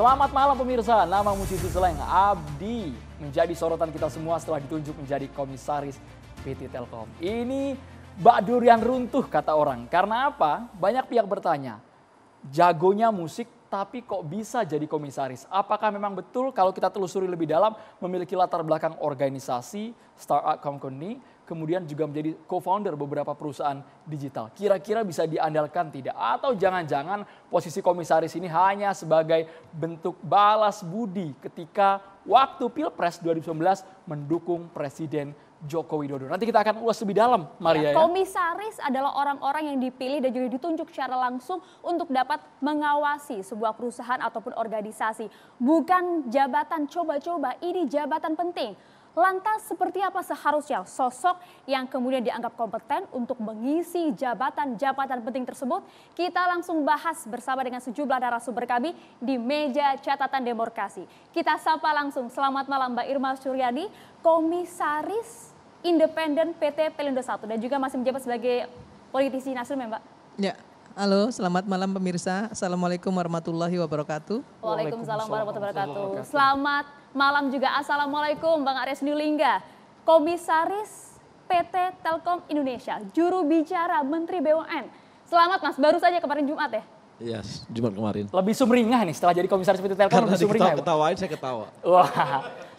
Selamat malam pemirsa, nama musisi Slank Abdi menjadi sorotan kita semua setelah ditunjuk menjadi komisaris PT Telkom. Ini bak durian runtuh kata orang, karena apa? Banyak pihak bertanya, jagonya musik tapi kok bisa jadi komisaris? Apakah memang betul kalau kita telusuri lebih dalam memiliki latar belakang organisasi, startup company, kemudian juga menjadi co-founder beberapa perusahaan digital. Kira-kira bisa diandalkan tidak? Atau jangan-jangan posisi komisaris ini hanya sebagai bentuk balas budi ketika waktu Pilpres 2019 mendukung Presiden Joko Widodo. Nanti kita akan ulas lebih dalam, Maria. Komisaris adalah orang-orang yang dipilih dan juga ditunjuk secara langsung untuk dapat mengawasi sebuah perusahaan ataupun organisasi. Bukan jabatan coba-coba, ini jabatan penting. Lantas seperti apa seharusnya sosok yang kemudian dianggap kompeten untuk mengisi jabatan-jabatan penting tersebut? Kita langsung bahas bersama dengan sejumlah narasumber kami di meja catatan demokrasi. Kita sapa langsung, selamat malam Mbak Irma Suryadi, Komisaris Independen PT Pelindo I dan juga masih menjabat sebagai politisi Nasdem ya Mbak? Ya, halo selamat malam pemirsa. Assalamualaikum warahmatullahi wabarakatuh. Waalaikumsalam warahmatullahi wabarakatuh. Selamat malam juga Assalamualaikum Bang Arya Sinulinga, Komisaris PT Telkom Indonesia, juru bicara Menteri BUMN. Selamat Mas, baru saja kemarin Jumat ya? Iya, Jumat kemarin. Lebih sumringah nih setelah jadi komisaris PT Telkom. Karena lebih sumringah. ketawain saya ketawa. Wah,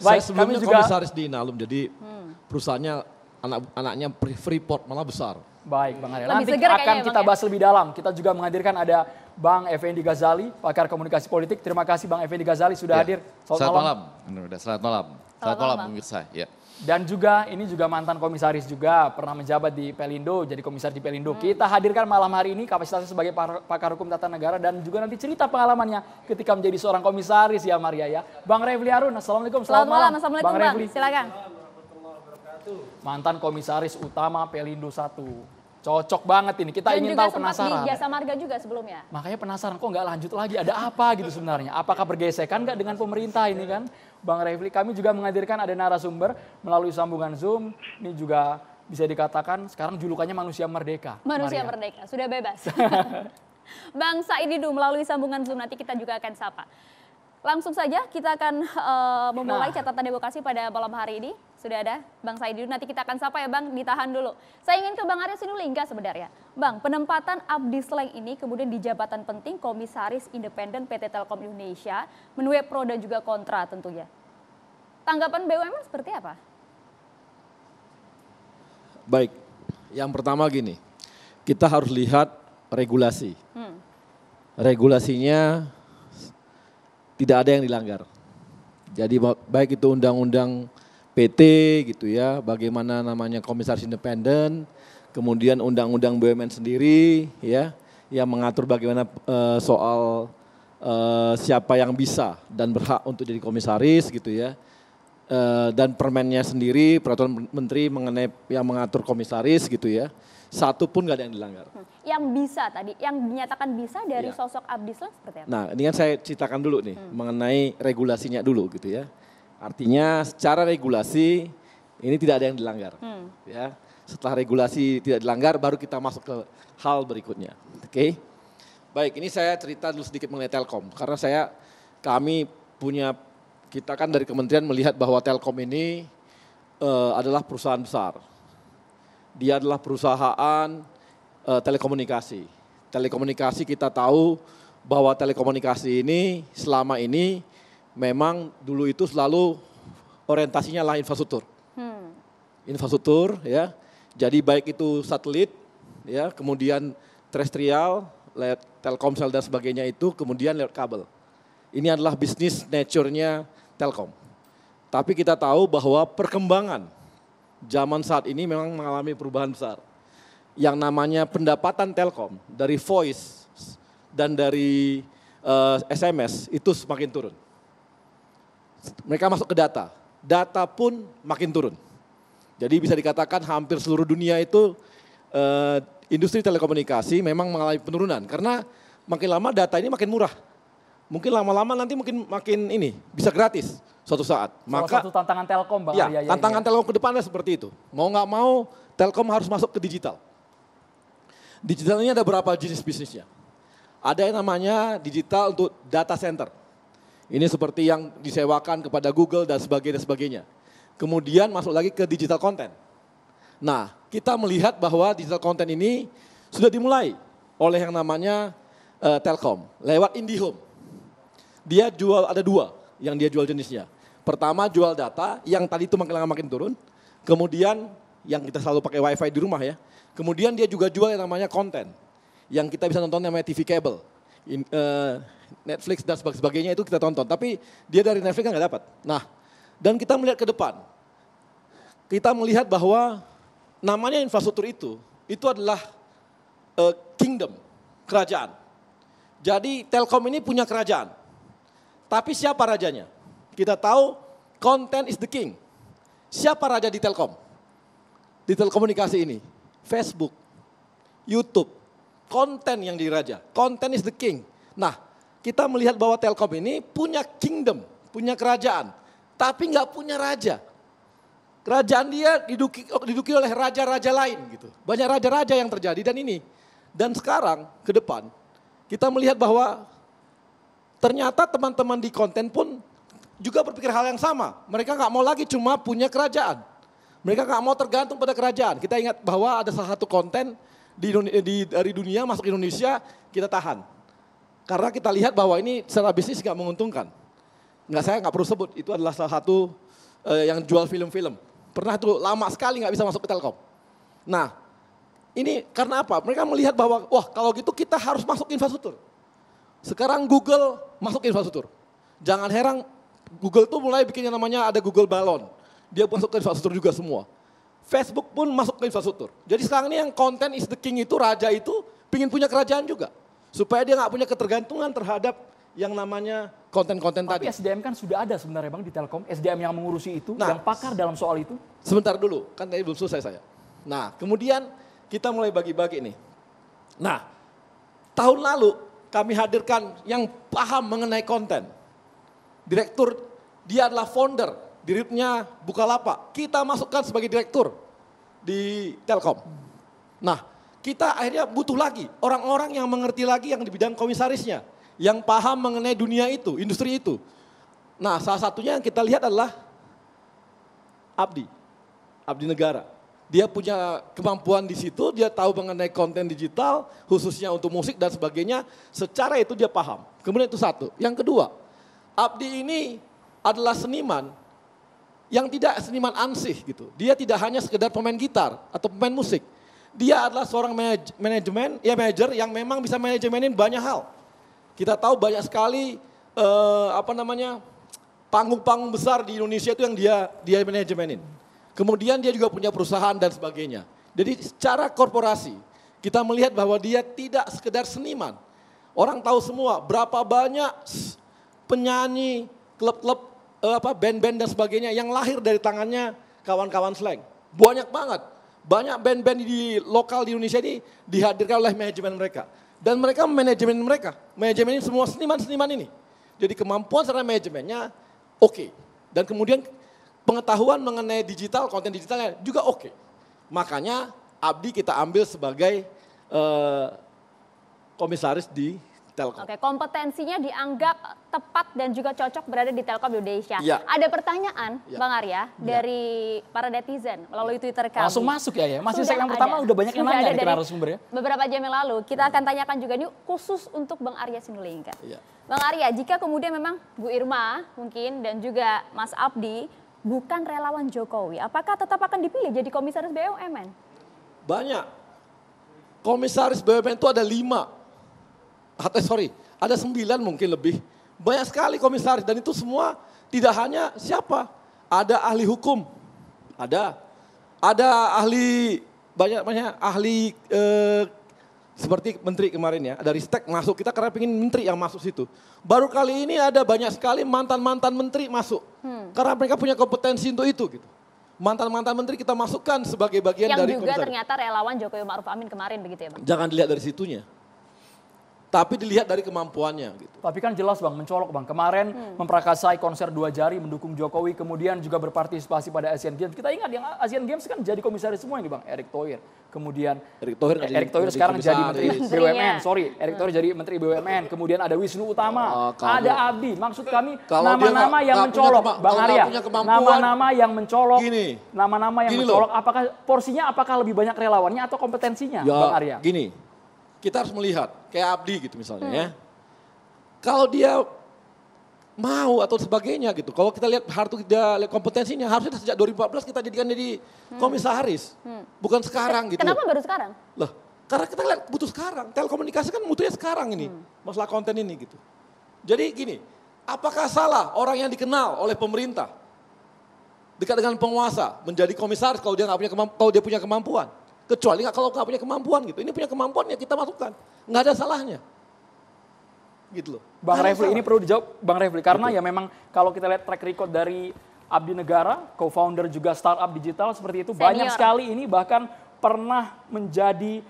Saya baik, sebelumnya kami juga komisaris di Inalum, jadi perusahaannya anaknya Freeport malah besar. baik Bang Arya. Lebih Nanti segar akan kayaknya ya, kita Bang, ya? bahas lebih dalam. Kita juga menghadirkan ada Bang Effendi Ghazali, pakar komunikasi politik. Terima kasih Bang Effendi Ghazali sudah Ya. hadir. Selamat malam. Selamat malam. Selamat malam Bang. pemirsa. Ya. Dan juga ini juga mantan komisaris juga, pernah menjabat di Pelindo, jadi komisaris di Pelindo. Kita hadirkan malam hari ini kapasitasnya sebagai pakar hukum tata negara dan juga nanti cerita pengalamannya ketika menjadi seorang komisaris ya Maria ya. Bang Refli Harun, Assalamualaikum. Selamat malam, Assalamualaikum Bang Bang, Refli. silakan. Mantan komisaris utama Pelindo 1. Cocok banget ini, kita ingin tahu, Dan juga sempat penasaran. di Jasa Marga juga sebelumnya. Makanya penasaran kok nggak lanjut lagi, ada apa gitu sebenarnya. Apakah bergesekan nggak dengan pemerintah ini kan? Bang Refli, kami juga menghadirkan ada narasumber melalui sambungan Zoom. Ini juga bisa dikatakan sekarang julukannya manusia merdeka. Manusia Maria. merdeka, sudah bebas. Bang Said Didu melalui sambungan Zoom nanti kita juga akan sapa. Langsung saja kita akan memulai catatan demokrasi pada malam hari ini. Sudah ada Bang Said Didu, nanti kita akan sapa ya Bang, ditahan dulu. Saya ingin ke Bang Arya Sinulinga sebenarnya. Bang, penempatan Abdi Slank ini kemudian di jabatan penting Komisaris Independen PT Telkom Indonesia menuai pro dan juga kontra tentunya. Tanggapan BUMN seperti apa? Baik, yang pertama gini, kita harus lihat regulasi. Regulasinya tidak ada yang dilanggar. Jadi baik itu undang-undang PT gitu ya, bagaimana namanya komisaris independen, kemudian undang-undang BUMN sendiri ya, yang mengatur bagaimana soal siapa yang bisa dan berhak untuk jadi komisaris gitu ya. Dan permennya sendiri, peraturan menteri mengenai yang mengatur komisaris gitu ya, satu pun gak ada yang dilanggar. Yang bisa tadi, yang dinyatakan bisa dari Ya. sosok Abdi Slank seperti apa? Nah ini kan saya ceritakan dulu nih mengenai regulasinya dulu gitu ya. Artinya secara regulasi ini tidak ada yang dilanggar. Ya. Setelah regulasi tidak dilanggar baru kita masuk ke hal berikutnya. Oke. Baik, ini saya cerita dulu sedikit mengenai Telkom karena kita kan dari kementerian melihat bahwa Telkom ini adalah perusahaan besar. Dia adalah perusahaan telekomunikasi. Telekomunikasi kita tahu bahwa telekomunikasi ini selama ini memang dulu itu selalu orientasinya lah infrastruktur. Infrastruktur ya. Jadi baik itu satelit ya, kemudian terestrial, lewat Telkomsel dan sebagainya itu, kemudian lewat kabel. Ini adalah bisnis nature-nya Telkom. Tapi kita tahu bahwa perkembangan zaman saat ini memang mengalami perubahan besar. Yang namanya pendapatan Telkom dari voice dan dari SMS itu semakin turun. Mereka masuk ke data, data pun makin turun. Jadi bisa dikatakan hampir seluruh dunia itu industri telekomunikasi memang mengalami penurunan. Karena makin lama data ini makin murah. Mungkin lama-lama nanti mungkin makin ini bisa gratis suatu saat. Salah satu tantangan Telkom Bang ya, Arya. tantangan Telkom ke depannya seperti itu. Mau nggak mau Telkom harus masuk ke digital. Digital ini ada berapa jenis bisnisnya. Ada yang namanya digital untuk data center. Ini seperti yang disewakan kepada Google dan sebagainya. Kemudian masuk lagi ke digital content. Nah, kita melihat bahwa digital content ini sudah dimulai oleh yang namanya Telkom lewat IndiHome. Dia jual, ada dua yang dia jual jenisnya. Pertama jual data yang tadi itu makin turun. Kemudian yang kita selalu pakai wifi di rumah ya. Kemudian dia juga jual yang namanya konten. Yang kita bisa nonton namanya TV kabel. Netflix dan sebagainya itu kita tonton. Tapi dia dari Netflix kan nggak dapat. Nah, dan kita melihat ke depan. Kita melihat bahwa namanya infrastruktur itu adalah kingdom, kerajaan. Jadi Telkom ini punya kerajaan. Tapi siapa rajanya? Kita tahu content is the king. Siapa raja di Telkom? Di telekomunikasi ini? Facebook, YouTube, konten yang diraja. Content is the king. Nah, kita melihat bahwa Telkom ini punya kingdom, punya kerajaan. Tapi nggak punya raja. Kerajaan dia diduduki oleh raja-raja lain gitu. Banyak raja-raja yang terjadi dan ini. Dan sekarang ke depan kita melihat bahwa ternyata teman-teman di konten pun juga berpikir hal yang sama. Mereka nggak mau lagi cuma punya kerajaan. Mereka nggak mau tergantung pada kerajaan. Kita ingat bahwa ada salah satu konten dari dunia masuk Indonesia kita tahan. Karena kita lihat bahwa ini secara bisnis nggak menguntungkan. Saya nggak perlu sebut, itu adalah salah satu yang jual film-film. Pernah tuh lama sekali nggak bisa masuk ke Telkom. Nah, ini karena apa? Mereka melihat bahwa, wah kalau gitu kita harus masuk infrastruktur. Sekarang Google masuk infrastruktur. Jangan heran, Google tuh mulai bikin yang namanya ada Google Balon. Dia masuk ke infrastruktur juga semua. Facebook pun masuk ke infrastruktur. Jadi sekarang ini yang content is the king itu, raja itu, pingin punya kerajaan juga. Supaya dia nggak punya ketergantungan terhadap yang namanya konten-konten tadi. Tapi SDM kan sudah ada sebenarnya Bang di Telkom, SDM yang mengurusi itu, yang pakar dalam soal itu. Sebentar dulu, kan tadi belum selesai saya. Nah, kemudian kita mulai bagi-bagi nih. Nah, tahun lalu kami hadirkan yang paham mengenai konten. Direktur, dia adalah founder, dirutnya Bukalapak. Kita masukkan sebagai direktur di Telkom. Nah, kita akhirnya butuh lagi orang-orang yang mengerti lagi yang di bidang komisarisnya. Yang paham mengenai dunia itu, industri itu. Nah, salah satunya yang kita lihat adalah Abdi Negara. Dia punya kemampuan di situ, dia tahu mengenai konten digital, khususnya untuk musik dan sebagainya. Secara itu dia paham. Kemudian itu satu. Yang kedua, Abdi ini adalah seniman yang tidak seniman ansih gitu. Dia tidak hanya sekedar pemain gitar atau pemain musik. Dia adalah seorang manajer yang memang bisa manajemenin banyak hal. Kita tahu banyak sekali panggung-panggung besar di Indonesia itu yang dia manajemenin. Kemudian dia juga punya perusahaan dan sebagainya. Jadi secara korporasi kita melihat bahwa dia tidak sekedar seniman. Orang tahu semua berapa banyak penyanyi, klub-klub, band-band dan sebagainya yang lahir dari tangannya kawan-kawan slang. Banyak banget. Banyak band-band di lokal di Indonesia ini dihadirkan oleh manajemen mereka. Dan mereka manajemenin semua seniman-seniman ini. Jadi kemampuan secara manajemennya oke. Dan kemudian pengetahuan mengenai digital, konten digitalnya juga oke. Makanya Abdi kita ambil sebagai komisaris di Telkom. Oke, kompetensinya dianggap tepat dan juga cocok berada di Telkom Indonesia. Ya. Ada pertanyaan, Ya. Bang Arya, dari para netizen melalui Twitter kami. Langsung masuk ya. Masih Sudah segmen pertama ada. udah banyak yang Sudah nanya ada nih ke dari narasumber ya. beberapa jam yang lalu. Kita akan tanyakan juga nih khusus untuk Bang Arya Sinulinga. Ya. Bang Arya, jika kemudian memang Bu Irma mungkin dan juga Mas Abdi bukan relawan Jokowi, apakah tetap akan dipilih jadi komisaris BUMN? Banyak. Komisaris BUMN itu ada 5. Ada 9 mungkin lebih. Banyak sekali komisaris dan itu semua tidak hanya siapa. Ada ahli hukum, ada ahli banyak ahli seperti menteri kemarin ya, ada Ristek masuk, kita karena pengen menteri yang masuk situ. Baru kali ini ada banyak sekali mantan-mantan menteri masuk. Karena mereka punya kompetensi untuk itu gitu. Mantan-mantan menteri kita masukkan sebagai bagian Yang dari juga komisaris. ternyata relawan Jokowi Ma'ruf Amin kemarin begitu ya Bang? Jangan dilihat dari situnya. tapi dilihat dari kemampuannya gitu. Tapi kan jelas Bang, mencolok Bang. Kemarin memprakarsai konser 2 jari mendukung Jokowi, kemudian juga berpartisipasi pada Asian Games. Kita ingat yang Asian Games kan jadi komisaris semua ini Bang, Erick Thohir. Kemudian Erick Thohir sekarang jadi Menteri Menterinya. BUMN. Erick Thohir jadi Menteri BUMN. Kemudian ada Wisnu Utama, kalau ada Abdi. Maksud kami kalau dia nama-nama yang nggak punya mencolok, Bang kalau nggak Arya. punya kemampuan, Nama-nama yang mencolok, gini. nama-nama yang Gini mencolok. Apakah porsinya lebih banyak relawannya atau kompetensinya, Ya, Bang Arya? gini, kita harus melihat kayak Abdi gitu misalnya ya. Kalau dia mau atau sebagainya gitu. Kalau kita lihat dia lihat kompetensinya, harusnya sejak 2014 kita jadikan jadi komisaris. Bukan sekarang gitu. Kenapa baru sekarang? Loh, karena kita lihat butuh sekarang. Telekomunikasi kan butuhnya sekarang ini. Masalah konten ini gitu. Jadi gini, apakah salah orang yang dikenal oleh pemerintah dekat dengan penguasa menjadi komisaris kalau dia punya kemampuan? Kecuali kalau nggak punya kemampuan gitu. Ini punya kemampuan ya kita masukkan. Nggak ada salahnya. Gitu loh. Bang Refli, ini perlu dijawab Bang Refli, karena ya memang kalau kita lihat track record dari Abdi Negara, co-founder juga startup digital seperti itu, banyak sekali ini bahkan pernah menjadi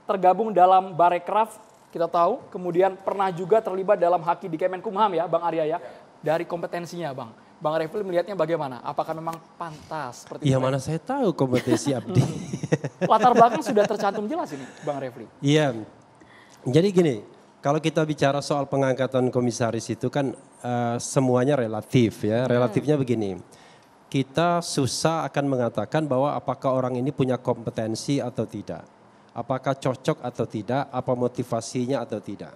tergabung dalam Barekraf, kita tahu, kemudian pernah juga terlibat dalam haki di Kemenkumham ya Bang Arya ya, dari kompetensinya Bang. Bang Refli melihatnya bagaimana? Apakah memang pantas seperti itu? Ya mana saya tahu kompetensi Abdi. Latar belakang sudah tercantum jelas ini Bang Refli. Iya, jadi gini. Kalau kita bicara soal pengangkatan komisaris itu kan semuanya relatif ya. Relatifnya begini, kita susah akan mengatakan bahwa apakah orang ini punya kompetensi atau tidak. Apakah cocok atau tidak, apa motivasinya atau tidak.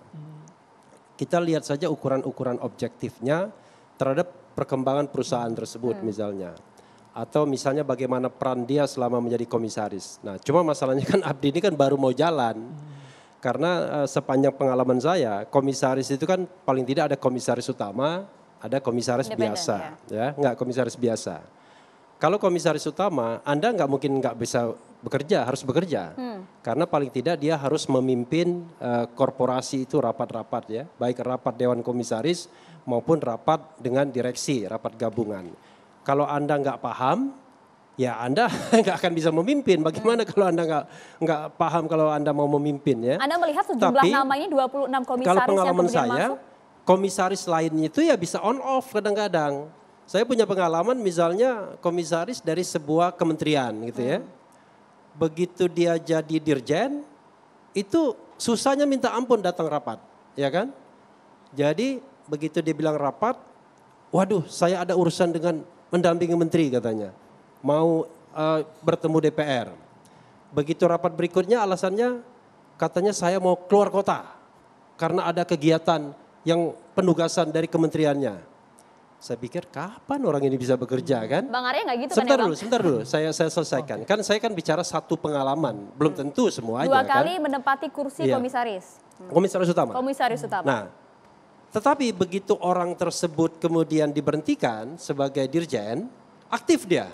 Kita lihat saja ukuran-ukuran objektifnya terhadap perkembangan perusahaan tersebut misalnya. Atau misalnya bagaimana peran dia selama menjadi komisaris. Nah cuma masalahnya kan Abdi ini kan baru mau jalan. Karena sepanjang pengalaman saya, komisaris itu kan paling tidak ada komisaris utama, ada komisaris biasa, ya, nggak komisaris biasa. Kalau komisaris utama, Anda nggak bisa bekerja, harus bekerja, karena paling tidak dia harus memimpin korporasi itu rapat-rapat ya, baik rapat dewan komisaris maupun rapat dengan direksi, rapat gabungan. Kalau Anda nggak paham, ya Anda nggak akan bisa memimpin. Bagaimana kalau Anda nggak paham kalau Anda mau memimpin ya? Anda melihat sejumlah nama ini 26 komisaris kalau pengalaman yang kemudian saya, masuk? Komisaris lainnya itu ya bisa on off kadang-kadang. Saya punya pengalaman misalnya komisaris dari sebuah kementerian gitu ya. Begitu dia jadi dirjen, itu susahnya minta ampun datang rapat, ya kan? Jadi begitu dia bilang rapat, waduh saya ada urusan dengan mendampingi menteri katanya. Mau bertemu DPR. Begitu rapat berikutnya alasannya katanya saya mau keluar kota karena ada kegiatan yang penugasan dari kementeriannya. Saya pikir kapan orang ini bisa bekerja kan? Bang Arya nggak gitu Sebentar kan ya dulu, Bang? sebentar dulu. Saya selesaikan. Kan saya kan bicara satu pengalaman, belum tentu semuanya 2 kali kan. menempati kursi Iya. komisaris. Komisaris utama. Komisaris utama. Nah, tetapi begitu orang tersebut kemudian diberhentikan sebagai dirjen, aktif dia.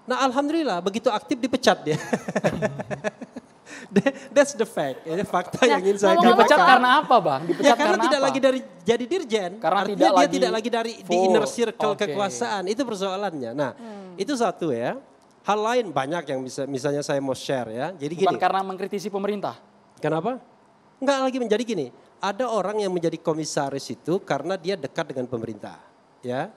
Nah alhamdulillah begitu aktif dipecat dia. That's the fact. Ini fakta yang ingin saya ngomong-ngomong Dipecat katakan. karena apa Bang? Dipecat Ya karena tidak apa? lagi jadi dirjen. Karena Artinya dia tidak tidak lagi lagi di full. inner circle Oke. kekuasaan. Itu persoalannya. Nah itu satu ya. Hal lain banyak yang misalnya saya mau share ya. Jadi Bukan gini. karena mengkritisi pemerintah. Kenapa? Enggak lagi menjadi gini. Ada orang yang menjadi komisaris itu karena dia dekat dengan pemerintah. Ya.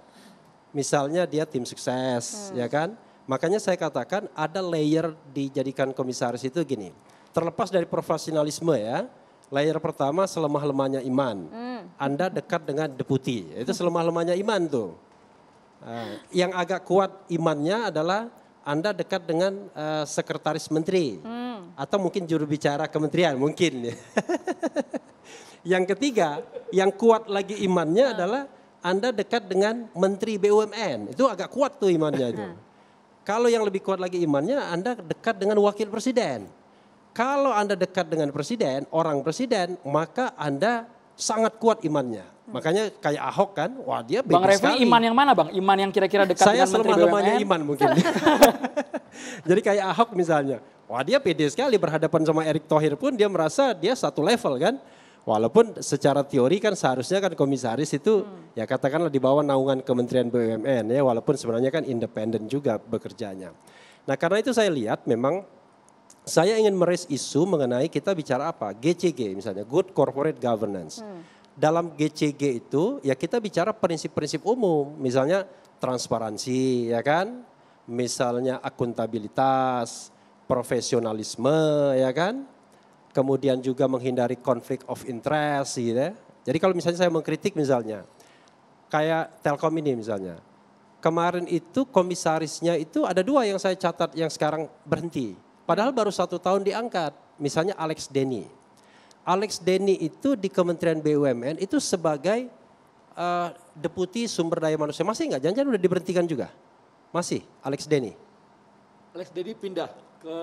Misalnya dia tim sukses, ya kan? Makanya saya katakan ada layer dijadikan komisaris itu gini. Terlepas dari profesionalisme ya. Layer pertama selemah-lemahnya iman. Anda dekat dengan deputi. Itu selemah-lemahnya iman tuh. Nah, yang agak kuat imannya adalah Anda dekat dengan sekretaris menteri. Atau mungkin juru bicara kementerian, mungkin. Yang ketiga, yang kuat lagi imannya adalah Anda dekat dengan menteri BUMN. Itu agak kuat tuh imannya itu. Kalau yang lebih kuat lagi imannya, Anda dekat dengan wakil presiden. Kalau Anda dekat dengan presiden, orang presiden, maka Anda sangat kuat imannya. Makanya kayak Ahok kan, wah dia bebas Bang Refli sekali. iman yang mana Bang? Iman yang kira-kira dekat Saya dengan Menteri selemah-lemahnya BUMN? iman mungkin. Jadi kayak Ahok misalnya, wah dia pede sekali berhadapan sama Erick Thohir pun dia merasa dia satu level kan. Walaupun secara teori kan seharusnya kan komisaris itu ya katakanlah di bawah naungan Kementerian BUMN ya, walaupun sebenarnya kan independen juga bekerjanya. Nah karena itu saya lihat memang saya ingin meraise isu mengenai kita bicara apa? GCG misalnya, Good Corporate Governance. Dalam GCG itu ya kita bicara prinsip-prinsip umum, misalnya transparansi ya kan, misalnya akuntabilitas, profesionalisme ya kan, kemudian juga menghindari konflik of interest gitu ya. Jadi kalau misalnya saya mengkritik misalnya, kayak Telkom ini misalnya, kemarin itu komisarisnya itu ada 2 yang saya catat yang sekarang berhenti. Padahal baru 1 tahun diangkat, misalnya Alex Denny. Alex Denny itu di Kementerian BUMN itu sebagai Deputi Sumber Daya Manusia. Masih enggak? Jangan-jangan udah diberhentikan juga? Masih, Alex Denny. Alex Denny pindah ke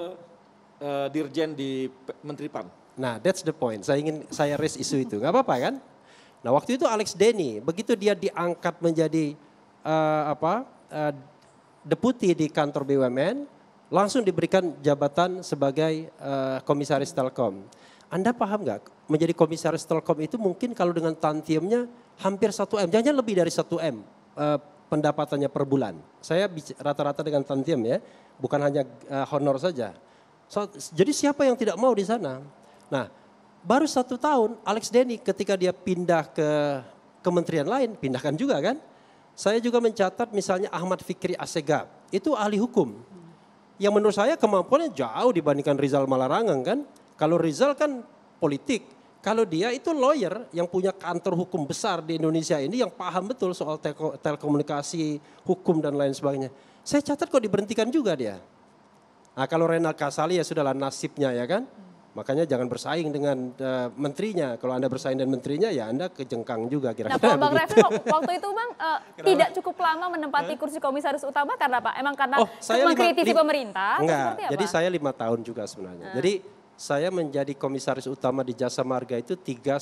Dirjen di Menteri PAN. Nah, that's the point. Saya raise isu itu. Gak apa-apa kan? Nah, waktu itu Alex Denny, begitu dia diangkat menjadi deputi di kantor BUMN, langsung diberikan jabatan sebagai komisaris Telkom. Anda paham nggak? Menjadi komisaris Telkom itu mungkin kalau dengan tantiemnya hampir 1 M, jangan lebih dari 1 M pendapatannya per bulan. Saya rata-rata dengan tantiem ya, bukan hanya honor saja. Jadi siapa yang tidak mau di sana? Nah, baru 1 tahun Alex Denny ketika dia pindah ke kementerian lain, pindahkan juga kan? Saya juga mencatat misalnya Ahmad Fikri Assegaf, itu ahli hukum. Yang menurut saya kemampuannya jauh dibandingkan Rizal Malarangeng kan. Kalau Rizal kan politik, kalau dia itu lawyer yang punya kantor hukum besar di Indonesia ini yang paham betul soal telekomunikasi, hukum dan lain sebagainya. Saya catat kok diberhentikan juga dia. Nah kalau Renal Kasali ya sudahlah nasibnya ya kan. Makanya jangan bersaing dengan menterinya. Kalau Anda bersaing dengan menterinya ya Anda kejengkang juga kira-kira. Nah kalau Bang Refli waktu itu Bang tidak cukup lama menempati kursi komisaris utama karena apa? Emang karena mengkritisi pemerintah? Enggak, jadi saya 5 tahun juga sebenarnya. Jadi saya menjadi komisaris utama di Jasa Marga itu 3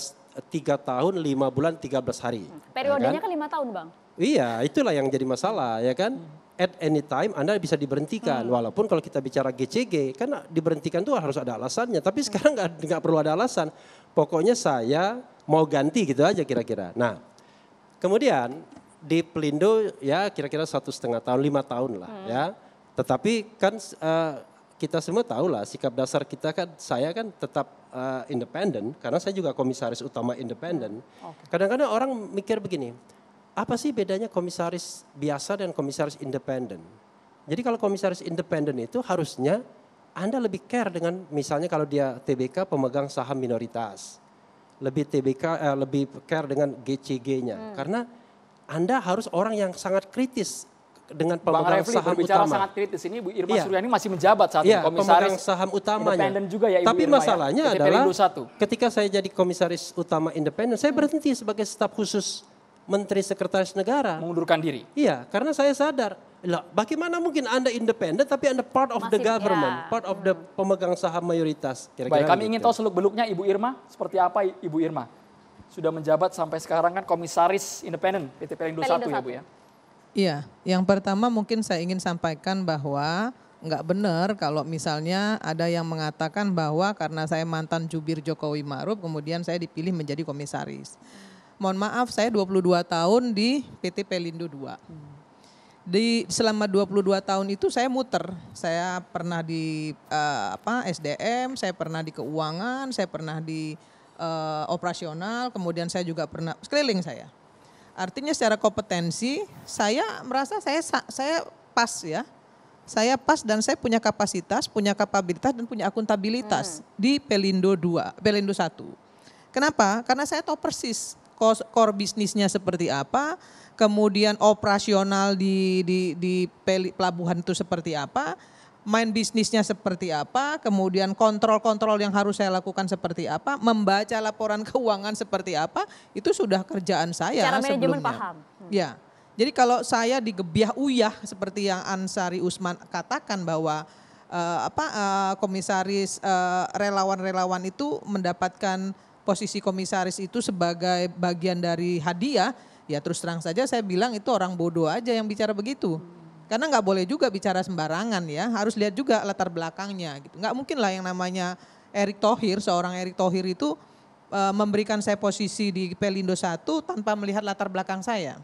tahun 5 bulan 13 hari. Periodenya ya kan? kan 5 tahun Bang? Iya itulah yang jadi masalah ya kan. At any time Anda bisa diberhentikan. Walaupun kalau kita bicara GCG kan diberhentikan itu harus ada alasannya. Tapi sekarang nggak perlu ada alasan. Pokoknya saya mau ganti gitu aja kira-kira. Nah kemudian di Pelindo ya kira-kira 1,5 tahun, 5 tahun lah ya. Tetapi kan kita semua tahu lah sikap dasar kita kan, saya kan tetap independen. Karena saya juga komisaris utama independen. Kadang-kadang orang mikir begini. Apa sih bedanya komisaris biasa dan komisaris independen? Jadi kalau komisaris independen itu harusnya Anda lebih care dengan misalnya kalau dia TBK pemegang saham minoritas. Lebih care dengan GCG-nya. Karena Anda harus orang yang sangat kritis dengan pemegang saham berbicara utama. sangat kritis ini Bu Irma Suryani masih menjabat saat ini komisaris pemegang saham utamanya. Independen juga ya Ibu Tapi Irma masalahnya ya, adalah PT ketika saya jadi komisaris utama independen, saya berhenti sebagai staf khusus Menteri Sekretaris Negara. Mengundurkan diri. Iya, karena saya sadar, lah, bagaimana mungkin Anda independen tapi Anda part of the government, part of the pemegang saham mayoritas. Baik, kami ingin tahu seluk-beluknya Ibu Irma, seperti apa Ibu Irma? Sudah menjabat sampai sekarang kan komisaris independen PT Pelindo 1 ya Bu ya? Iya, yang pertama mungkin saya ingin sampaikan bahwa nggak benar kalau misalnya ada yang mengatakan bahwa karena saya mantan jubir Jokowi Ma'ruf kemudian saya dipilih menjadi komisaris. Mohon maaf, saya 22 tahun di PT Pelindo 2. Selama 22 tahun itu saya muter. Saya pernah di SDM, saya pernah di keuangan, saya pernah di operasional, kemudian saya juga pernah sekeliling saya. Artinya secara kompetensi saya merasa saya pas ya. Saya pas dan saya punya kapasitas, punya kapabilitas dan punya akuntabilitas di Pelindo 2, Pelindo 1. Kenapa? Karena saya tahu persis core bisnisnya seperti apa, kemudian operasional di pelabuhan itu seperti apa, main bisnisnya seperti apa, kemudian kontrol-kontrol yang harus saya lakukan seperti apa, membaca laporan keuangan seperti apa, itu sudah kerjaan saya secara manajemen sebelumnya. paham. Ya, jadi kalau saya digebiah uyah seperti yang Ansari Usman katakan bahwa komisaris relawan-relawan itu mendapatkan posisi komisaris itu sebagai bagian dari hadiah, ya terus terang saja saya bilang itu orang bodoh aja yang bicara begitu. Karena nggak boleh juga bicara sembarangan ya, harus lihat juga latar belakangnya gitu. Nggak mungkin lah yang namanya Erick Thohir, seorang Erick Thohir itu memberikan saya posisi di Pelindo 1 tanpa melihat latar belakang saya.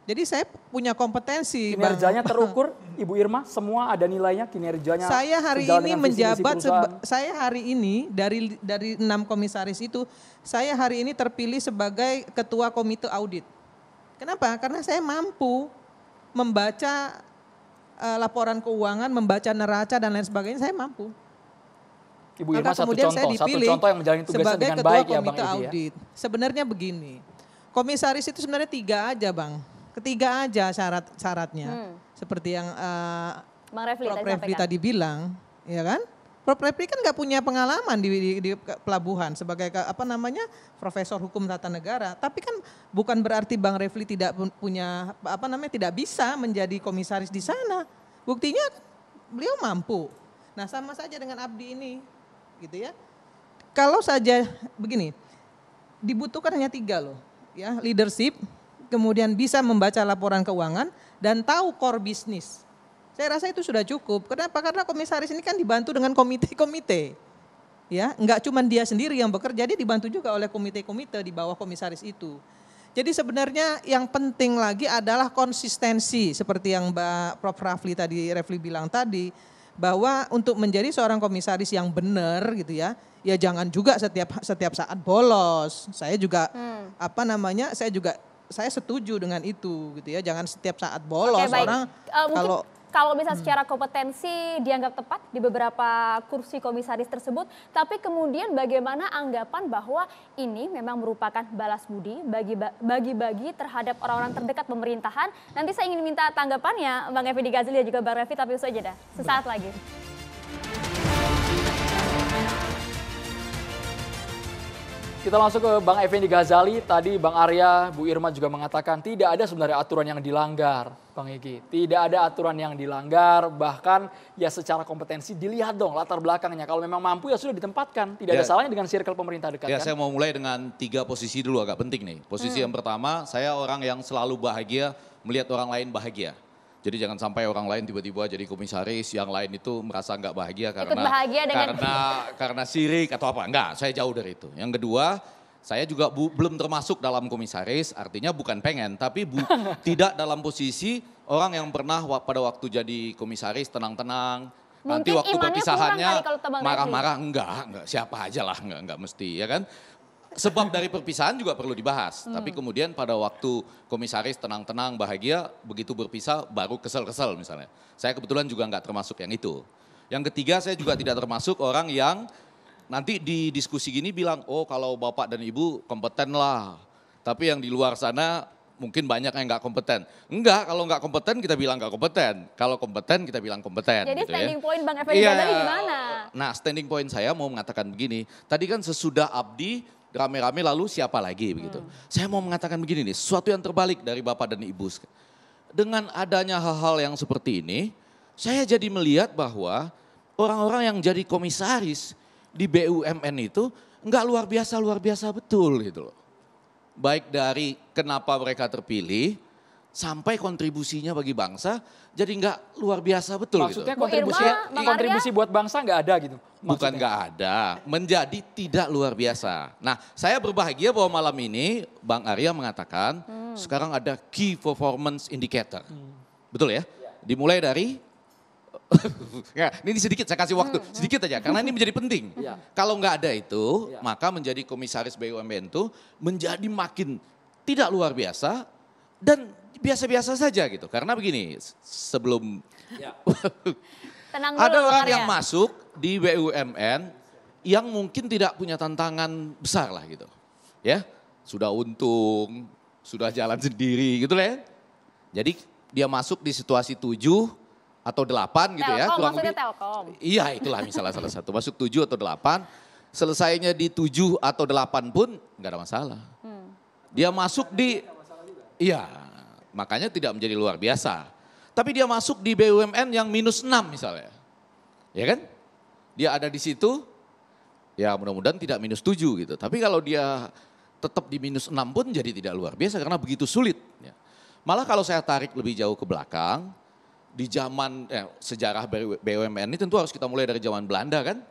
Jadi saya punya kompetensi. Kinerjanya terukur, Ibu Irma, semua ada nilainya kinerjanya. Saya hari sejalan ini dengan visi misi menjabat, perusahaan. saya hari ini dari 6 komisaris itu, saya hari ini terpilih sebagai ketua komite audit. Kenapa? Karena saya mampu membaca laporan keuangan, membaca neraca dan lain sebagainya, saya mampu. Ibu Irma Maka satu kemudian saya contoh dipilih yang menjalani tugasnya sebagai dengan ketua baik ya Bang komite Evi ya. audit. Sebenarnya begini, komisaris itu sebenarnya 3 aja Bang. Ketiga aja syaratnya. Seperti yang Bang Refli Prof. tadi Refli sampaikan. tadi bilang, ya kan? Prof. Refli kan nggak punya pengalaman di pelabuhan sebagai profesor hukum tata negara. Tapi kan bukan berarti Bang Refli tidak punya tidak bisa menjadi komisaris di sana. Buktinya beliau mampu. Nah sama saja dengan Abdi ini, gitu ya. Kalau saja begini, dibutuhkan hanya 3 loh, ya, leadership, kemudian bisa membaca laporan keuangan dan tahu core bisnis. Saya rasa itu sudah cukup. Kenapa? Karena komisaris ini kan dibantu dengan komite-komite. Ya, enggak cuma dia sendiri yang bekerja, dia dibantu juga oleh komite-komite di bawah komisaris itu. Jadi sebenarnya yang penting lagi adalah konsistensi seperti yang Mbak Prof. Refli bilang tadi, bahwa untuk menjadi seorang komisaris yang benar gitu ya jangan juga setiap saat bolos. Saya juga saya setuju dengan itu gitu ya, jangan setiap saat bolos. Oke, baik. Orang kalau misalnya secara kompetensi dianggap tepat di beberapa kursi komisaris tersebut, tapi kemudian bagaimana anggapan bahwa ini memang merupakan balas budi bagi-bagi terhadap orang-orang terdekat pemerintahan. Nanti saya ingin minta tanggapannya Bang Effendi Ghazali dan juga Bang Refli, tapi usai jeda sesaat lagi. Kita langsung ke Bang Effendi Ghazali. Tadi Bang Arya, Bu Irma juga mengatakan tidak ada sebenarnya aturan yang dilanggar, Bang Egy. Tidak ada aturan yang dilanggar, bahkan ya secara kompetensi dilihat dong latar belakangnya. Kalau memang mampu ya sudah ditempatkan. Tidak ada salahnya dengan circle pemerintah dekat. Ya, kan? saya mau mulai dengan 3 posisi dulu, agak penting nih. Posisi yang pertama, saya orang yang selalu bahagia melihat orang lain bahagia. Jadi jangan sampai orang lain tiba-tiba jadi komisaris, yang lain itu merasa nggak bahagia karena sirik atau apa. Enggak, saya jauh dari itu. Yang kedua, saya juga belum termasuk dalam komisaris, artinya bukan pengen, tapi tidak dalam posisi orang yang pernah pada waktu jadi komisaris tenang-tenang. Nanti waktu perpisahannya marah-marah, enggak, siapa aja lah, enggak mesti, ya kan. Sebab dari perpisahan juga perlu dibahas, tapi kemudian pada waktu komisaris tenang-tenang, bahagia, begitu berpisah baru kesel-kesel misalnya. Saya kebetulan juga enggak termasuk yang itu. Yang ketiga, saya juga tidak termasuk orang yang nanti di diskusi gini bilang, oh kalau bapak dan ibu kompeten lah. Tapi yang di luar sana mungkin banyak yang nggak kompeten. Enggak, kalau nggak kompeten kita bilang nggak kompeten. Kalau kompeten kita bilang kompeten. Jadi gitu standing point Bang Effendi Ghazali gimana? Nah standing point saya mau mengatakan begini. Tadi kan sesudah Abdi rame-rame lalu siapa lagi begitu. Saya mau mengatakan begini nih, sesuatu yang terbalik dari bapak dan ibu. Dengan adanya hal-hal yang seperti ini, saya jadi melihat bahwa orang-orang yang jadi komisaris di BUMN itu enggak luar biasa betul gitu loh. Baik dari kenapa mereka terpilih sampai kontribusinya bagi bangsa jadi enggak luar biasa betul. Maksudnya gitu. kontribusi buat bangsa enggak ada gitu? Maksudnya. Bukan enggak ada, menjadi tidak luar biasa. Nah saya berbahagia bahwa malam ini Bang Arya mengatakan sekarang ada key performance indicator. Betul ya? Dimulai dari ya, ini sedikit saya kasih waktu, sedikit aja karena ini menjadi penting. Kalau nggak ada itu, maka menjadi komisaris BUMN itu menjadi makin tidak luar biasa dan biasa-biasa saja gitu. Karena begini, sebelum ada orang yang masuk di BUMN yang mungkin tidak punya tantangan besar lah gitu. Ya, sudah untung, sudah jalan sendiri gitu lah ya. Jadi dia masuk di situasi 7 atau 8 gitu ya. Kurang lebih. Telkom. Iya itulah misalnya salah satu. Masuk 7 atau 8, selesainya di 7 atau 8 pun nggak ada masalah. Dia masuk di, iya makanya tidak menjadi luar biasa. Tapi dia masuk di BUMN yang -6 misalnya. Ya kan? Dia ada di situ, ya mudah-mudahan tidak -7 gitu. Tapi kalau dia tetap di -6 pun jadi tidak luar biasa karena begitu sulit. Ya. Malah kalau saya tarik lebih jauh ke belakang, di zaman sejarah BUMN ini tentu harus kita mulai dari zaman Belanda kan.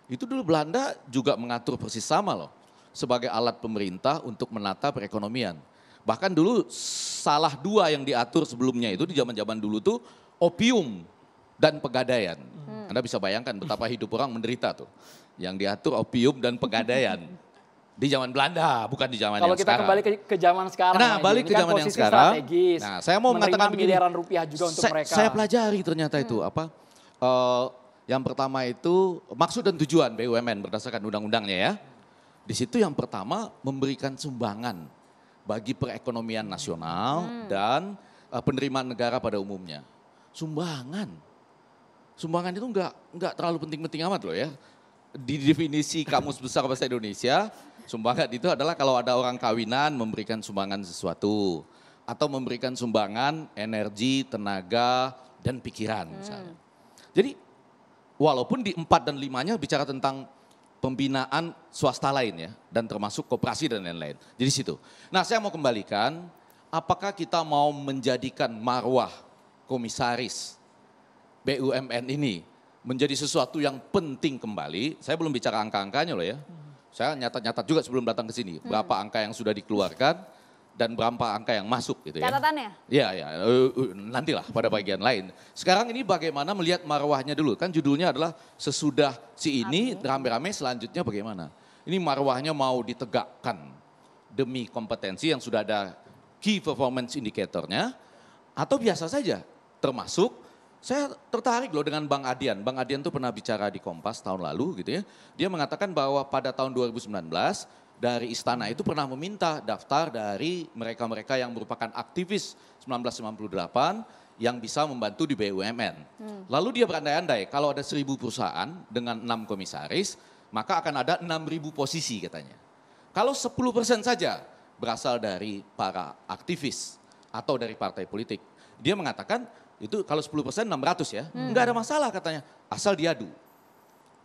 Itu dulu Belanda juga mengatur persis sama loh. Sebagai alat pemerintah untuk menata perekonomian. Bahkan dulu salah dua yang diatur sebelumnya itu di zaman-zaman dulu tuh opium dan pegadaian. Anda bisa bayangkan betapa hidup orang menderita tuh. Yang diatur opium dan pegadaian. Di zaman Belanda, bukan di zaman Kalau yang kita sekarang. kembali ke zaman sekarang, Nah, Mas, balik ini ke kan zaman yang posisi sekarang. strategis, Nah, saya mau mengatakan menerima begini. miliaran rupiah juga untuk mereka. Saya pelajari ternyata itu apa. Yang pertama itu maksud dan tujuan BUMN berdasarkan undang-undangnya ya. Di situ yang pertama memberikan sumbangan bagi perekonomian nasional dan penerimaan negara pada umumnya. Sumbangan itu enggak terlalu penting-penting amat loh ya. Di definisi Kamus Besar Bahasa Indonesia, sumbangan itu adalah kalau ada orang kawinan memberikan sumbangan sesuatu. Atau memberikan sumbangan energi, tenaga, dan pikiran misalnya. Jadi walaupun di 4 dan 5-nya bicara tentang pembinaan swasta lain ya. Dan termasuk koperasi dan lain-lain. Jadi situ. Nah saya mau kembalikan, apakah kita mau menjadikan marwah komisaris BUMN ini menjadi sesuatu yang penting kembali. Saya belum bicara angka-angkanya loh ya. Saya nyatat-nyatat juga sebelum datang ke sini. Berapa angka yang sudah dikeluarkan dan berapa angka yang masuk gitu ya. Catatannya? Iya, nantilah pada bagian lain. Sekarang ini bagaimana melihat marwahnya dulu. Kan judulnya adalah sesudah si ini rame-rame selanjutnya bagaimana. Ini marwahnya mau ditegakkan demi kompetensi yang sudah ada key performance indicatornya. Atau biasa saja termasuk saya tertarik loh dengan Bang Adian. Bang Adian tuh pernah bicara di Kompas tahun lalu gitu ya. Dia mengatakan bahwa pada tahun 2019 dari istana itu pernah meminta daftar dari mereka-mereka yang merupakan aktivis 1998 yang bisa membantu di BUMN. Lalu dia berandai-andai kalau ada 1.000 perusahaan dengan 6 komisaris, maka akan ada 6.000 posisi katanya. Kalau 10% saja berasal dari para aktivis atau dari partai politik, dia mengatakan itu kalau 10% 600 ya, enggak ada masalah katanya, asal diadu.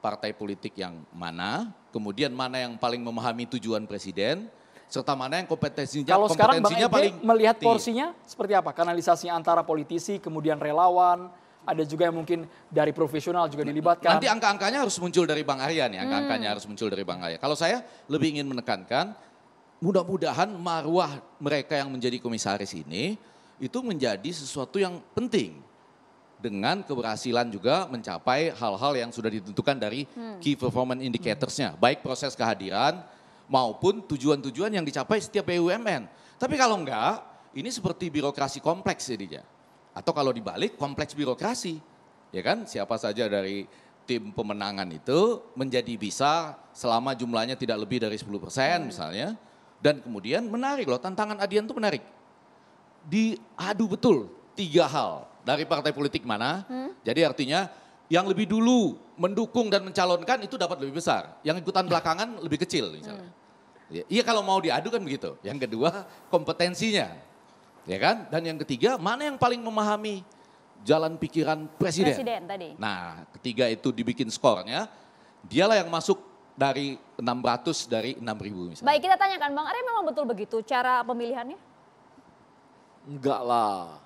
Partai politik yang mana, kemudian mana yang paling memahami tujuan presiden, serta mana yang kompetensinya Kalau sekarang Bang paling Ege melihat tinggi. porsinya seperti apa? Kanalisasi antara politisi, kemudian relawan, ada juga yang mungkin dari profesional juga dilibatkan. Nanti angka-angkanya harus muncul dari Bang Aryan ya, angka-angkanya harus muncul dari Bang Aryan. Kalau saya lebih ingin menekankan, mudah-mudahan marwah mereka yang menjadi komisaris ini, itu menjadi sesuatu yang penting. Dengan keberhasilan juga mencapai hal-hal yang sudah ditentukan dari key performance indicatorsnya. Baik proses kehadiran maupun tujuan-tujuan yang dicapai setiap BUMN. Tapi kalau enggak, ini seperti birokrasi kompleks jadinya. Atau kalau dibalik, kompleks birokrasi. Ya kan, siapa saja dari tim pemenangan itu menjadi bisa selama jumlahnya tidak lebih dari 10% misalnya. Dan kemudian menarik loh, tantangan Adian itu menarik. Diadu betul 3 hal. Dari partai politik mana, jadi artinya yang lebih dulu mendukung dan mencalonkan itu dapat lebih besar. Yang ikutan belakangan lebih kecil misalnya. Iya kalau mau diadu kan begitu. Yang kedua kompetensinya, ya kan? Dan yang ketiga mana yang paling memahami jalan pikiran presiden. Presiden tadi. Nah ketiga itu dibikin skornya, dialah yang masuk dari 600 dari 6.000 misalnya. Baik, kita tanyakan Bang Arya, memang betul begitu cara pemilihannya? Enggak lah.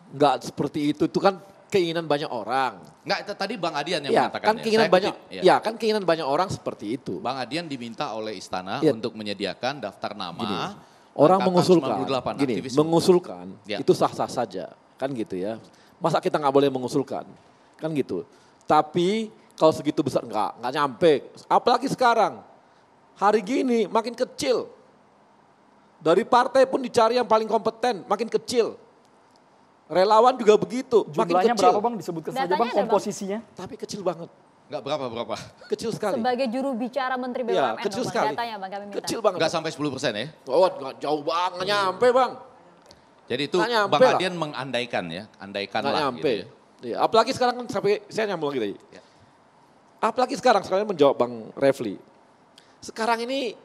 Enggak seperti itu kan keinginan banyak orang. Enggak, tadi Bang Adian yang Ya, mengatakan. kan keinginan Saya banyak. kutip, Ya, kan keinginan banyak orang seperti itu. Bang Adian diminta oleh istana Ya. untuk menyediakan daftar nama. Gini, orang angkatan mengusulkan, 98 gini, aktivis. mengusulkan Ya. itu sah-sah saja, kan gitu ya. Masa kita nggak boleh mengusulkan, kan gitu. Tapi kalau segitu besar nggak nyampe. Apalagi sekarang, hari gini makin kecil. Dari partai pun dicari yang paling kompeten, makin kecil. Relawan juga begitu, makin Jumlahnya kecil. berapa Bang? Disebutkan saja Datanya Bang ada, Bang? komposisinya. Tapi kecil banget, Enggak berapa. kecil sekali. Sebagai juru bicara Menteri BUMN, Ya, kecil dong, Bang. sekali. Datanya Bang, kami minta. Kecil banget. Enggak sampai 10% ya. Oh, nggak jauh banget, nggak nyampe Bang. Jadi itu Nggak nyampe Bang lah. Adian mengandaikan ya, andaikan Nggak lah nyampe. gitu ya. Iya, apalagi sekarang kan sampai saya nyambung lagi tadi. Ya. Apalagi sekarang menjawab Bang Refli. Sekarang ini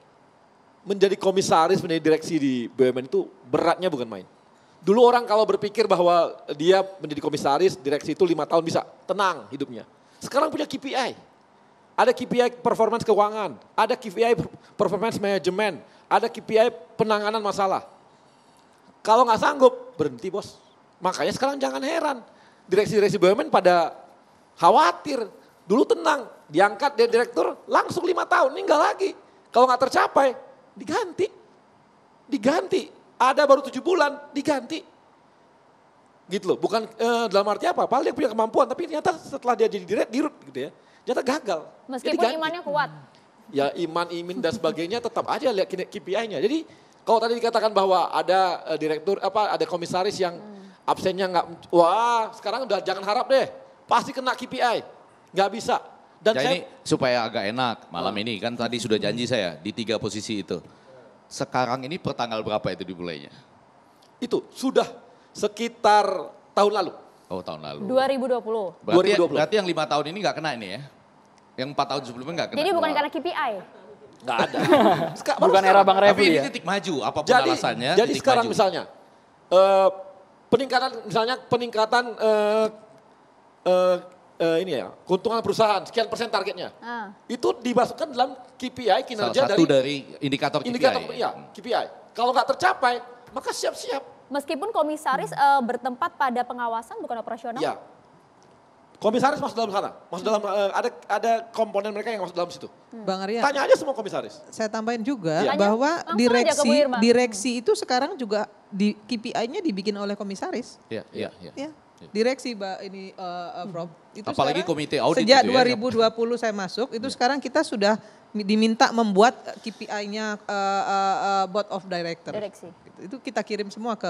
menjadi komisaris, menjadi direksi di BUMN itu beratnya bukan main. Dulu orang kalau berpikir bahwa dia menjadi komisaris, direksi itu 5 tahun bisa tenang hidupnya. Sekarang punya KPI. Ada KPI performance keuangan, ada KPI performance manajemen, ada KPI penanganan masalah. Kalau nggak sanggup, berhenti bos. Makanya sekarang jangan heran. Direksi-direksi BUMN pada khawatir. Dulu tenang, diangkat dari direktur langsung 5 tahun, ini enggak lagi. Kalau nggak tercapai, diganti. Ada baru 7 bulan diganti. Gitu loh, bukan dalam arti apa, padahal dia punya kemampuan, tapi ternyata setelah dia jadi dirut gitu ya, ternyata gagal. Meskipun imannya kuat. Ya iman, imin dan sebagainya tetap aja lihat KPI-nya. Jadi kalau tadi dikatakan bahwa ada direktur, ada komisaris yang absennya nggak, wah sekarang udah jangan harap deh, pasti kena KPI, nggak bisa. Dan Ya ini supaya agak enak, malam ini kan tadi sudah janji saya di 3 posisi itu. Sekarang ini per tanggal berapa itu dimulainya? itu sudah sekitar tahun lalu. Oh tahun lalu. 2020. Berarti, 2020. berarti yang 5 tahun ini nggak kena ini ya? Yang 4 tahun sebelumnya nggak kena? Jadi bukan Wah. karena KPI. Nggak ada. Bukan era Bang Tapi Refli ini ya. titik maju, apapun Jadi, alasannya. jadi titik sekarang maju. misalnya peningkatan ini ya keuntungan perusahaan sekian persen targetnya. Itu dimasukkan dalam KPI kinerja Salah satu dari indikator KPI. indikator KPI. Kalau nggak tercapai, maka siap-siap. Meskipun komisaris bertempat pada pengawasan bukan operasional. Ya. Komisaris masuk dalam sana, masuk dalam ada komponen mereka yang masuk dalam situ. Bang Arya, Tanya aja semua komisaris. saya tambahin juga Iya. bahwa Langsung aja ke Bu Irma. direksi itu sekarang juga di KPI-nya dibikin oleh komisaris. Iya, iya, iya. Ya. Direksi Prof. Itu Apalagi sekarang komite audit sejak gitu ya. 2020 saya masuk, itu sekarang kita sudah diminta membuat KPI-nya Board of Director. Direksi. Itu kita kirim semua ke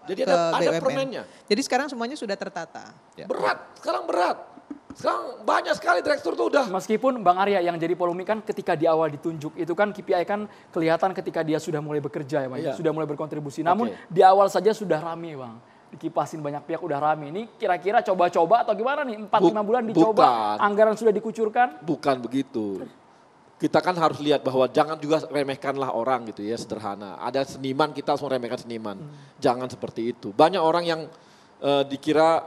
Jadi ke ada BUMN. permennya. Jadi sekarang semuanya sudah tertata. Ya. Berat, sekarang berat. Sekarang banyak sekali direktur tuh udah. Meskipun Bang Arya yang jadi polemik kan ketika di awal ditunjuk itu kan KPI kan kelihatan ketika dia sudah mulai bekerja ya Bang, Iya. sudah mulai berkontribusi. Namun di awal saja sudah rame Bang, dikipasin banyak pihak udah rame. Ini kira-kira coba-coba atau gimana nih? 4-5 bulan dicoba, bukan. anggaran sudah dikucurkan. Bukan begitu. Kita kan harus lihat bahwa jangan juga remehkanlah orang gitu ya, sederhana. Ada seniman, kita harus meremehkan seniman. Jangan seperti itu. Banyak orang yang dikira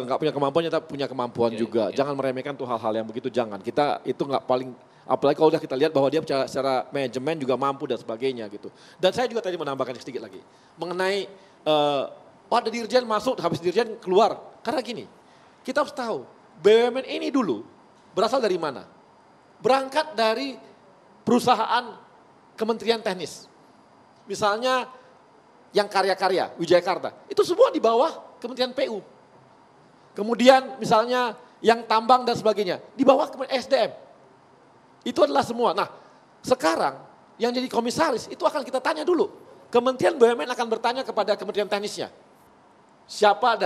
nggak punya kemampuan, ternyata punya kemampuan juga. Jangan meremehkan tuh hal-hal yang begitu, jangan. Kita itu nggak paling, apalagi kalau udah kita lihat bahwa dia secara manajemen juga mampu dan sebagainya gitu. Dan saya juga tadi menambahkan sedikit lagi. Mengenai, ada dirjen masuk, habis dirjen keluar. Karena gini, kita harus tahu, BUMN ini dulu berasal dari mana? Berangkat dari perusahaan Kementerian Teknis. Misalnya yang karya-karya, Wijayakarta, itu semua di bawah Kementerian PU. Kemudian misalnya yang tambang dan sebagainya, di bawah Kementerian SDM. Itu adalah semua. Nah sekarang yang jadi komisaris itu akan kita tanya dulu. Kementerian BUMN akan bertanya kepada Kementerian Teknisnya. Siapa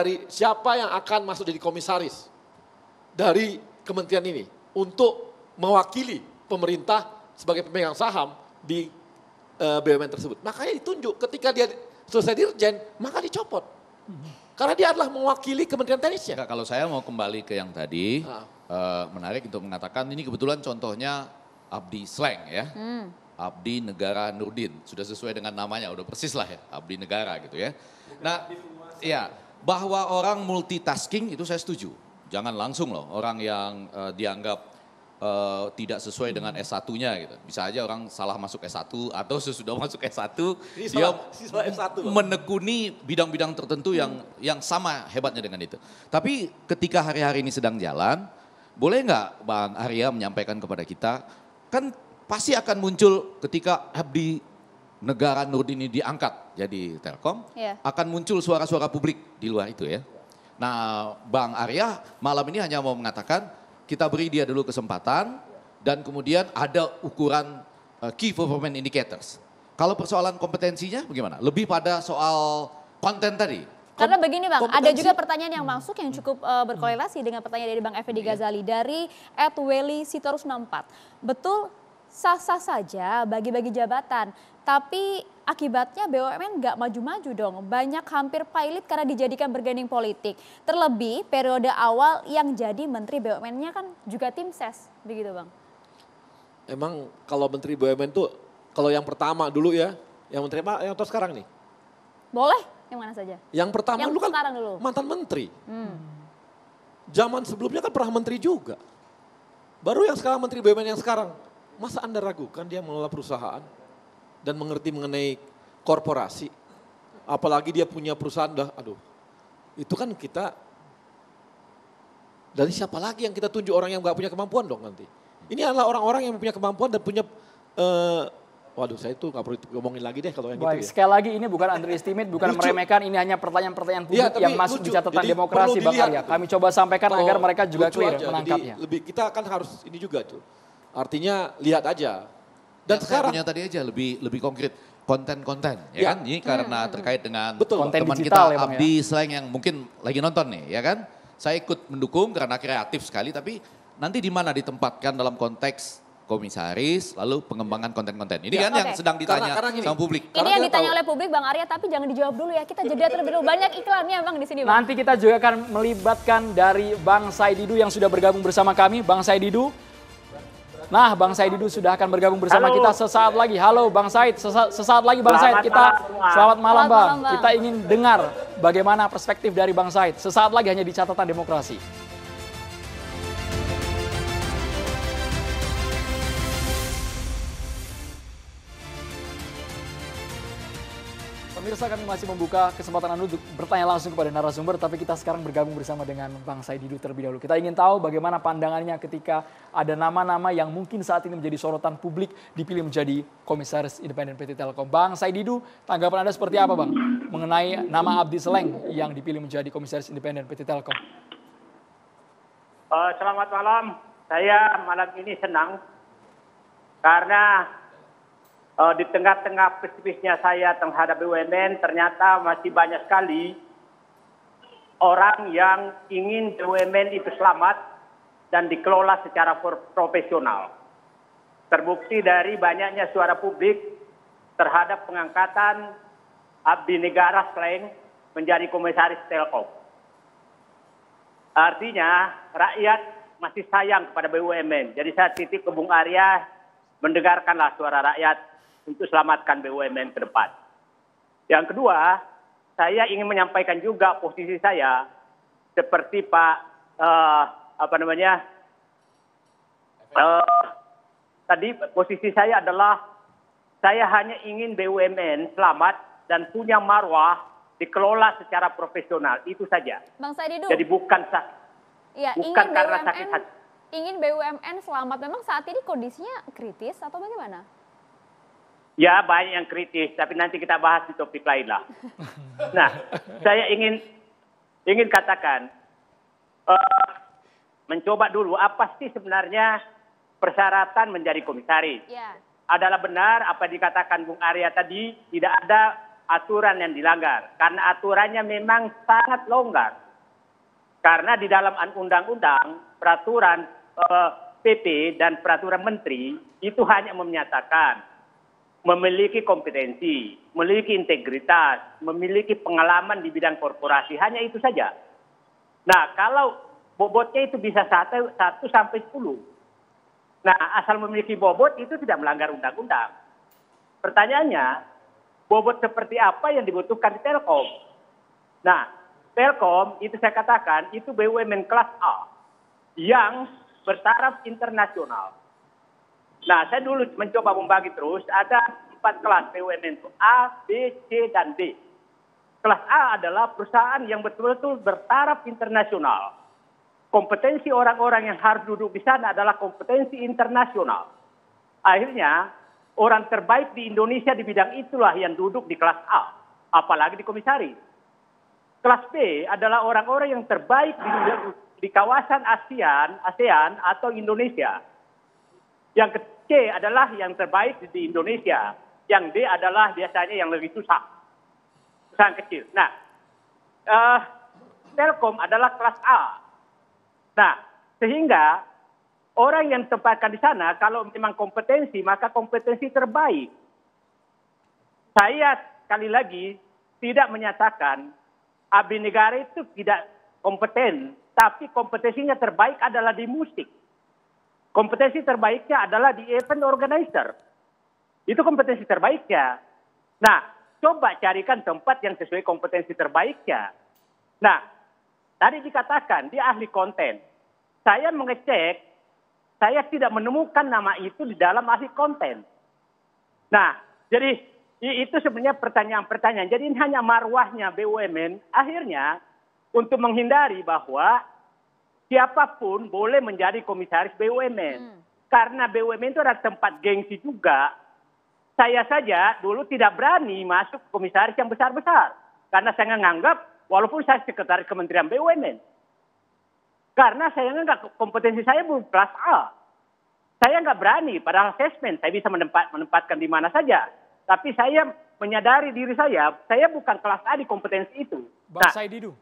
yang akan masuk jadi komisaris dari kementerian ini untuk mewakili pemerintah sebagai pemegang saham di BUMN tersebut. Makanya ditunjuk ketika dia selesai dirjen, maka dicopot. Karena dia adalah mewakili Kementerian Teknisnya. Enggak, kalau saya mau kembali ke yang tadi, menarik untuk mengatakan ini kebetulan contohnya Abdi Sleng ya. Abdi Negara Nurdin, sudah sesuai dengan namanya, udah persis lah ya, Abdi Negara gitu ya. Nah, iya, bahwa orang multitasking itu saya setuju. Jangan langsung loh orang yang dianggap tidak sesuai dengan S1-nya gitu. Bisa aja orang salah masuk S1 atau sesudah masuk S1 dia salah S1, menekuni bidang-bidang tertentu yang sama hebatnya dengan itu. Tapi ketika hari-hari ini sedang jalan, boleh nggak Bang Arya menyampaikan kepada kita, kan pasti akan muncul ketika Abdi Negara Nurdin ini diangkat jadi Telkom, akan muncul suara-suara publik di luar itu ya. Nah Bang Arya malam ini hanya mau mengatakan, kita beri dia dulu kesempatan dan kemudian ada ukuran key performance indicators. Kalau persoalan kompetensinya bagaimana? Lebih pada soal konten tadi. Karena begini Bang, ada juga pertanyaan yang masuk yang cukup berkorelasi dengan pertanyaan dari Bang Effendi Ghazali dari @welly_sitorus64. Betul, sah-sah saja bagi-bagi jabatan, tapi akibatnya BUMN nggak maju-maju dong. Banyak hampir pailit karena dijadikan bergaining politik. Terlebih periode awal yang jadi menteri BUMN-nya kan juga tim ses, begitu Bang. Emang kalau menteri BUMN tuh, kalau yang pertama dulu ya, yang menteri yang atau sekarang nih? Boleh, yang mana saja? Yang pertama Yang dulu kan sekarang dulu. mantan menteri. Zaman sebelumnya kan pernah menteri juga. Baru yang sekarang menteri BUMN yang sekarang. Masa Anda ragukan dia mengelola perusahaan dan mengerti mengenai korporasi? Apalagi dia punya perusahaan itu kan kita, dari siapa lagi yang kita tunjuk orang yang gak punya kemampuan dong nanti? Ini adalah orang-orang yang punya kemampuan dan punya Waduh, saya itu nggak perlu ngomongin lagi deh kalau yang Baik, gitu ya. sekali lagi ini bukan underestimate, bukan Lucu. meremehkan, ini hanya pertanyaan-pertanyaan publik Iya, tapi yang masuk di lucu. catatan Jadi demokrasi perlu Bang dilihat Arya. itu. Kami coba sampaikan Kalau agar mereka juga lucu clear aja, menangkapnya. Jadi lebih kita kan harus ini juga tuh. Artinya lihat aja. Dan Yang sekarang saya punya tadi aja lebih konkret konten-konten ya Ya. kan ini karena terkait dengan Betul, Bang. Konten teman digital kita ya, Bang, ya. Abdi Sleng yang mungkin lagi nonton nih ya kan. Saya ikut mendukung karena kreatif sekali tapi nanti di mana ditempatkan dalam konteks komisaris lalu pengembangan konten-konten. Ini Ya, kan yang oke. sedang ditanya Karena gini, sama publik. Ini Karena yang kita ditanya tahu- oleh publik Bang Arya, tapi jangan dijawab dulu ya. Kita jeda terlebih dulu. Banyak iklannya Bang di sini Bang. Nanti kita juga akan melibatkan dari Bang Saididu yang sudah bergabung bersama kami. Bang Saididu. Nah, Bang Saididu sudah akan bergabung bersama Halo. kita sesaat lagi. Halo Bang Said, sesaat lagi Bang Said. Selamat Kita malam semua. selamat malam Selamat Bang. malam, Bang. Kita ingin dengar bagaimana perspektif dari Bang Said. Sesaat lagi hanya di catatan demokrasi. Pemirsa, kami masih membuka kesempatan Anda untuk bertanya langsung kepada narasumber, tapi kita sekarang bergabung bersama dengan Bang Saididu terlebih dahulu. Kita ingin tahu bagaimana pandangannya ketika ada nama-nama yang mungkin saat ini menjadi sorotan publik dipilih menjadi Komisaris Independen PT Telkom. Bang Saididu, tanggapan Anda seperti apa Bang mengenai nama Abdi Sleng yang dipilih menjadi Komisaris Independen PT Telkom? Selamat malam. Saya malam ini senang karena di tengah-tengah pesimisnya saya terhadap BUMN, ternyata masih banyak sekali orang yang ingin BUMN itu selamat dan dikelola secara profesional. Terbukti dari banyaknya suara publik terhadap pengangkatan Abdi Negara Sleng menjadi Komisaris Telkom. Artinya rakyat masih sayang kepada BUMN. Jadi saya titip ke Bung Arya, mendengarkanlah suara rakyat untuk selamatkan BUMN ke depan. Yang kedua, saya ingin menyampaikan juga posisi saya seperti Pak tadi posisi saya adalah saya hanya ingin BUMN selamat dan punya marwah dikelola secara profesional, itu saja. Bang Saididu. Jadi bukan Ya, bukan karena sakit hati. ingin BUMN selamat. Memang saat ini kondisinya kritis atau bagaimana? Ya, banyak yang kritis, tapi nanti kita bahas di topik lain lah. Nah, saya ingin katakan, mencoba dulu apa sih sebenarnya persyaratan menjadi komisaris. Ya. Adalah benar apa dikatakan Bung Arya tadi, tidak ada aturan yang dilanggar. Karena aturannya memang sangat longgar. Karena di dalam undang-undang, peraturan PP dan peraturan menteri, itu hanya menyatakan memiliki kompetensi, memiliki integritas, memiliki pengalaman di bidang korporasi. Hanya itu saja. Nah, kalau bobotnya itu bisa 1 sampai 10. Nah, asal memiliki bobot itu tidak melanggar undang-undang. Pertanyaannya, bobot seperti apa yang dibutuhkan di Telkom? Nah, Telkom itu saya katakan itu BUMN kelas A yang bertaraf internasional. Nah, saya dulu mencoba membagi terus, ada 4 kelas BUMN itu, A, B, C, dan D. Kelas A adalah perusahaan yang betul-betul bertaraf internasional. Kompetensi orang-orang yang harus duduk di sana adalah kompetensi internasional. Akhirnya, orang terbaik di Indonesia di bidang itulah yang duduk di kelas A, apalagi di komisaris. Kelas B adalah orang-orang yang terbaik di kawasan ASEAN atau Indonesia. Yang C adalah yang terbaik di Indonesia. Yang D adalah biasanya yang lebih susah. Perusahaan kecil. Nah, Telkom adalah kelas A. Nah, sehingga orang yang ditempatkan di sana, kalau memang kompetensi, maka kompetensi terbaik. Saya sekali lagi tidak menyatakan Abdi Negara itu tidak kompeten, tapi kompetensinya terbaik adalah di musik. Kompetensi terbaiknya adalah di event organizer. Itu kompetensi terbaiknya. Nah, coba carikan tempat yang sesuai kompetensi terbaiknya. Nah, tadi dikatakan dia ahli konten. Saya mengecek, saya tidak menemukan nama itu di dalam ahli konten. Nah, jadi itu sebenarnya pertanyaan-pertanyaan. Jadi ini hanya marwahnya BUMN. Akhirnya untuk menghindari bahwa siapapun boleh menjadi komisaris BUMN. Karena BUMN itu adalah tempat gengsi juga. Saya saja dulu tidak berani masuk komisaris yang besar-besar. Karena saya menganggap, walaupun saya sekretaris Kementerian BUMN. Karena saya menganggap kompetensi saya belum kelas A. Saya nggak berani, padahal asesmen saya bisa menempatkan di mana saja. Tapi saya menyadari diri saya bukan kelas A di kompetensi itu. Bang Saididu.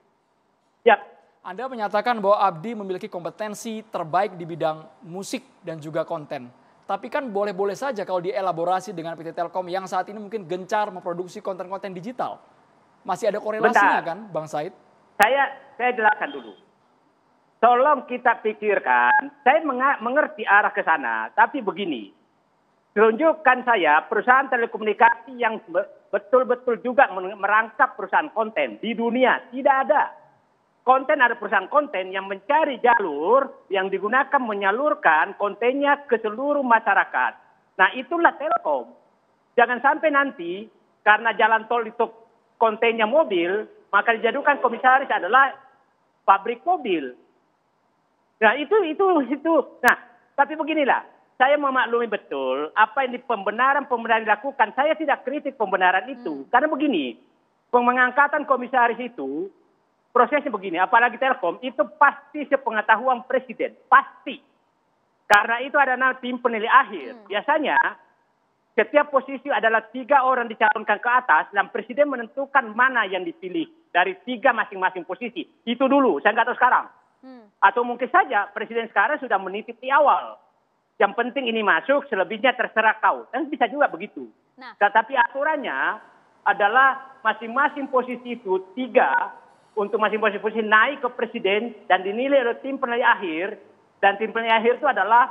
Ya. Anda menyatakan bahwa Abdi memiliki kompetensi terbaik di bidang musik dan juga konten. Tapi kan boleh-boleh saja kalau dielaborasi dengan PT Telkom yang saat ini mungkin gencar memproduksi konten-konten digital. Masih ada korelasinya kan, Bang Said? Saya jelaskan dulu. Tolong kita pikirkan, saya mengerti arah ke sana, tapi begini. Tunjukkan saya perusahaan telekomunikasi yang betul-betul juga merangkap perusahaan konten di dunia. Tidak ada. Konten ada perusahaan konten yang mencari jalur yang digunakan menyalurkan kontennya ke seluruh masyarakat. Nah itulah Telkom. Jangan sampai nanti karena jalan tol itu kontennya mobil, maka dijadikan komisaris adalah pabrik mobil. Nah itu. Nah tapi beginilah, saya memaklumi betul apa yang pembenaran dilakukan. Saya tidak kritik pembenaran itu. Karena begini, pengangkatan komisaris itu, prosesnya begini, apalagi Telkom, itu pasti sepengetahuan presiden. Pasti. Karena itu ada tim penilai akhir. Biasanya setiap posisi adalah 3 orang dicalonkan ke atas dan presiden menentukan mana yang dipilih dari 3 masing-masing posisi. Itu dulu, saya nggak tahu sekarang. Atau mungkin saja presiden sekarang sudah menitip di awal. Yang penting ini masuk, selebihnya terserah kau. Dan bisa juga begitu. Nah. Tetapi aturannya adalah masing-masing posisi itu 3 untuk masing-masing posisi naik ke presiden dan dinilai oleh tim penilai akhir. Dan tim penilai akhir itu adalah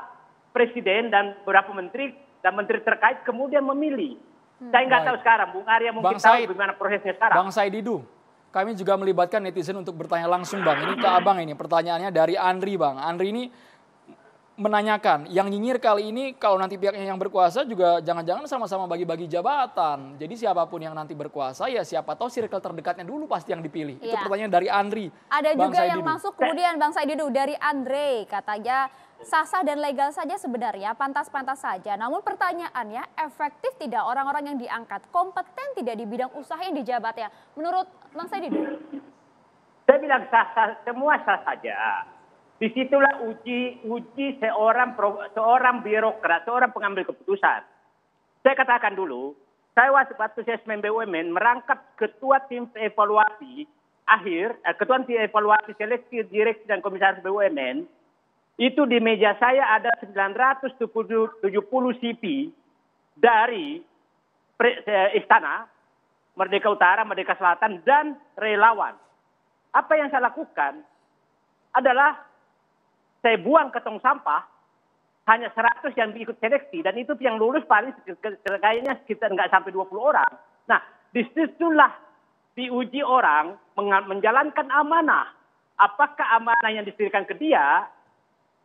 presiden dan beberapa menteri dan menteri terkait kemudian memilih. Saya nggak tahu sekarang, Bung Arya mungkin tahu bagaimana prosesnya sekarang. Bang Saididu. Kami juga melibatkan netizen untuk bertanya langsung Bang. Ini ke Abang ini, pertanyaannya dari Andri Bang. Andri ini menanyakan, yang nyinyir kali ini kalau nanti pihaknya yang berkuasa juga jangan-jangan sama-sama bagi-bagi jabatan. Jadi siapapun yang nanti berkuasa ya siapa tahu circle terdekatnya dulu pasti yang dipilih. Itu pertanyaan dari Andri. Ada Bang juga Saididu. yang masuk kemudian Bang Saididu dari Andre, katanya sah-sah dan legal saja sebenarnya, pantas-pantas saja. Namun pertanyaannya, efektif tidak orang-orang yang diangkat, kompeten tidak di bidang usaha yang dijabatnya? Menurut Bang Saididu? Saya bilang sah-sah, semua sah saja. Disitulah uji seorang birokrat, seorang pengambil keputusan. Saya katakan dulu, saya waktu asesmen BUMN merangkap ketua tim evaluasi ketua tim evaluasi seleksi direksi dan komisaris BUMN. Itu di meja saya ada 970 CP dari Istana, Merdeka Utara, Merdeka Selatan, dan relawan. Apa yang saya lakukan adalah saya buang ke tong sampah, hanya 100 yang ikut seleksi, dan itu yang lulus paling kayaknya sekitar nggak sampai 20 orang. Nah, disitulah diuji orang menjalankan amanah. Apakah amanah yang disediakan ke dia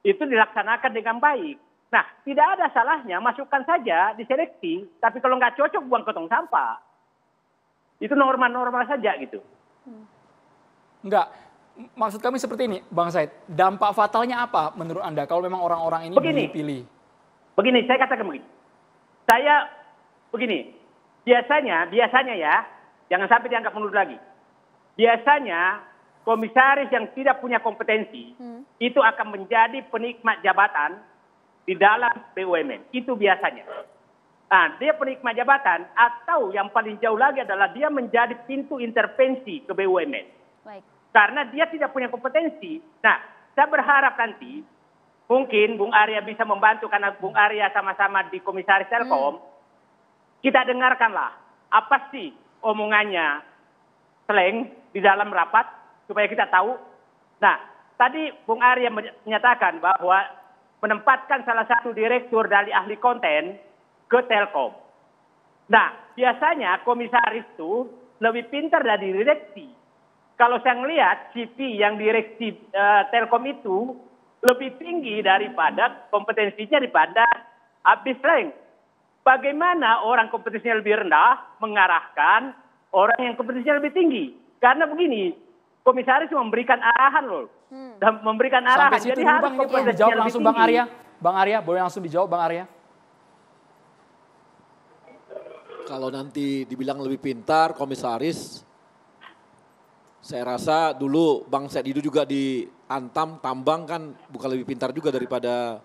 itu dilaksanakan dengan baik. Nah, tidak ada salahnya, masukkan saja diseleksi, tapi kalau nggak cocok buang ke tong sampah. Itu normal-normal saja gitu. Enggak, maksud kami seperti ini, Bang Said. Dampak fatalnya apa menurut Anda kalau memang orang-orang ini dipilih? Begini, saya katakan begini. Biasanya ya, jangan sampai dianggap mundur lagi. Biasanya komisaris yang tidak punya kompetensi itu akan menjadi penikmat jabatan di dalam BUMN. Itu biasanya. Nah, dia penikmat jabatan atau yang paling jauh lagi adalah dia menjadi pintu intervensi ke BUMN. Baik. Karena dia tidak punya kompetensi. Nah, saya berharap nanti mungkin Bung Arya bisa membantu karena Bung Arya sama-sama di Komisaris Telkom. Kita dengarkanlah apa sih omongannya slang di dalam rapat supaya kita tahu. Nah, tadi Bung Arya menyatakan bahwa menempatkan salah satu direktur dari ahli konten ke Telkom. Nah, biasanya komisaris itu lebih pintar dari direksi. Kalau saya melihat CV yang direksi Telkom itu lebih tinggi daripada kompetensinya daripada Abdi Sleng. Bagaimana orang kompetensinya lebih rendah mengarahkan orang yang kompetensinya lebih tinggi? Karena begini, komisaris memberikan arahan loh. Dan memberikan arahan. Sampai situ jadi dulu harus Bang, ini boleh kompetensinya dijawab lebih langsung tinggi. Bang Arya. Bang Arya, boleh langsung dijawab Bang Arya? Kalau nanti dibilang lebih pintar komisaris, saya rasa dulu Bang Said Didu juga di Antam tambang kan bukan lebih pintar juga daripada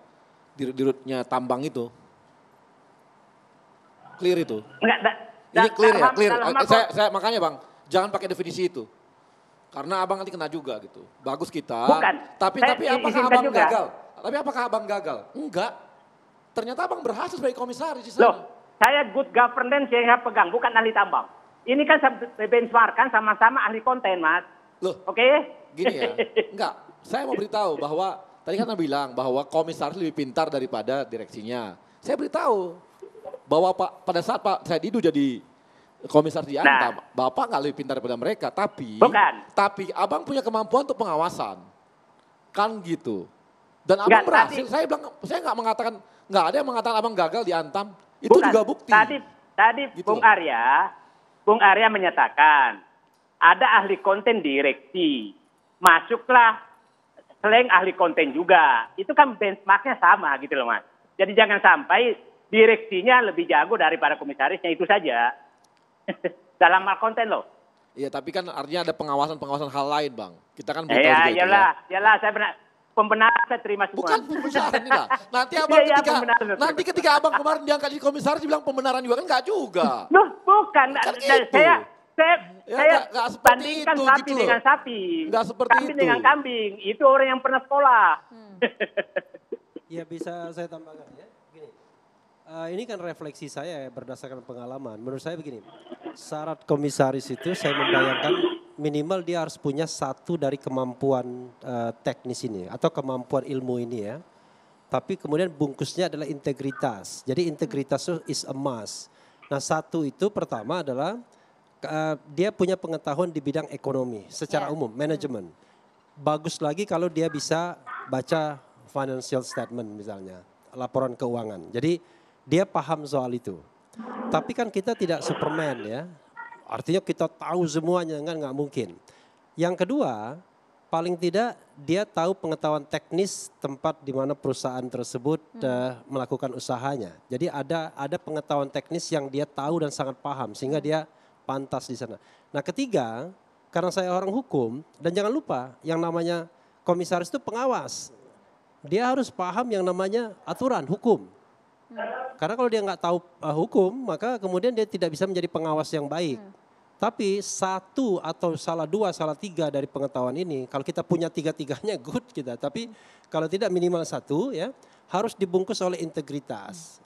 dirut-dirutnya tambang itu. Clear itu. Ini clear ya, clear. Saya makanya Bang, jangan pakai definisi itu. Karena Abang nanti kena juga gitu. Bagus kita. Bukan. Tapi apakah Abang gagal? Tapi apakah Abang gagal? Enggak. Ternyata Abang berhasil sebagai komisaris di sana. Loh, saya good governance yang saya pegang, bukan ahli tambang. Ini kan saya benchmarkkan sama-sama ahli konten, Mas. Loh, Oke? gini ya. Enggak, saya mau beritahu bahwa tadi kan Anda bilang bahwa komisaris lebih pintar daripada direksinya. Saya beritahu bahwa pada saat Pak Said Didu jadi komisaris di Antam, Bapak nggak lebih pintar daripada mereka, tapi Abang punya kemampuan untuk pengawasan. Kan gitu. Dan Abang berhasil, saya nggak mengatakan, nggak ada yang mengatakan Abang gagal di Antam. Itu juga bukti. Tadi gitu. Bung Arya menyatakan ada ahli konten direksi, masuklah selain ahli konten juga. Itu kan benchmarknya sama gitu loh Mas. Jadi jangan sampai direksinya lebih jago daripada komisarisnya, itu saja. Dalam hal konten loh. Iya tapi kan artinya ada pengawasan hal lain Bang. Kita kan beritahu juga itu Iyalah, saya pembenaran saya terima semua. Bukan pembenaran ini lah. Nanti Abang ketika Abang kemarin diangkat jadi komisaris dibilang pembenaran juga kan enggak juga. Loh, bukan. Saya bandingkan itu, sapi gitu dengan sapi. Enggak seperti kambing itu. dengan kambing. Itu orang yang pernah sekolah. Ya bisa saya tambahkan ya. Gini, ini kan refleksi saya berdasarkan pengalaman. Menurut saya begini, syarat komisaris itu saya membayangkan minimal dia harus punya satu dari kemampuan teknis ini atau kemampuan ilmu ini ya. Tapi kemudian bungkusnya adalah integritas. Jadi integritas itu is a must. Nah satu itu pertama adalah dia punya pengetahuan di bidang ekonomi secara umum, manajemen. Bagus lagi kalau dia bisa baca financial statement misalnya, laporan keuangan. Jadi dia paham soal itu. Tapi kan kita tidak Superman ya. Artinya kita tahu semuanya kan nggak mungkin. Yang kedua, paling tidak dia tahu pengetahuan teknis tempat di mana perusahaan tersebut melakukan usahanya. Jadi ada pengetahuan teknis yang dia tahu dan sangat paham sehingga dia pantas di sana. Nah ketiga, karena saya orang hukum dan jangan lupa yang namanya komisaris itu pengawas. Dia harus paham yang namanya aturan hukum. Karena kalau dia nggak tahu hukum, maka kemudian dia tidak bisa menjadi pengawas yang baik. Tapi satu atau salah dua, salah tiga dari pengetahuan ini, kalau kita punya tiga-tiganya good kita. Tapi kalau tidak minimal satu ya, harus dibungkus oleh integritas.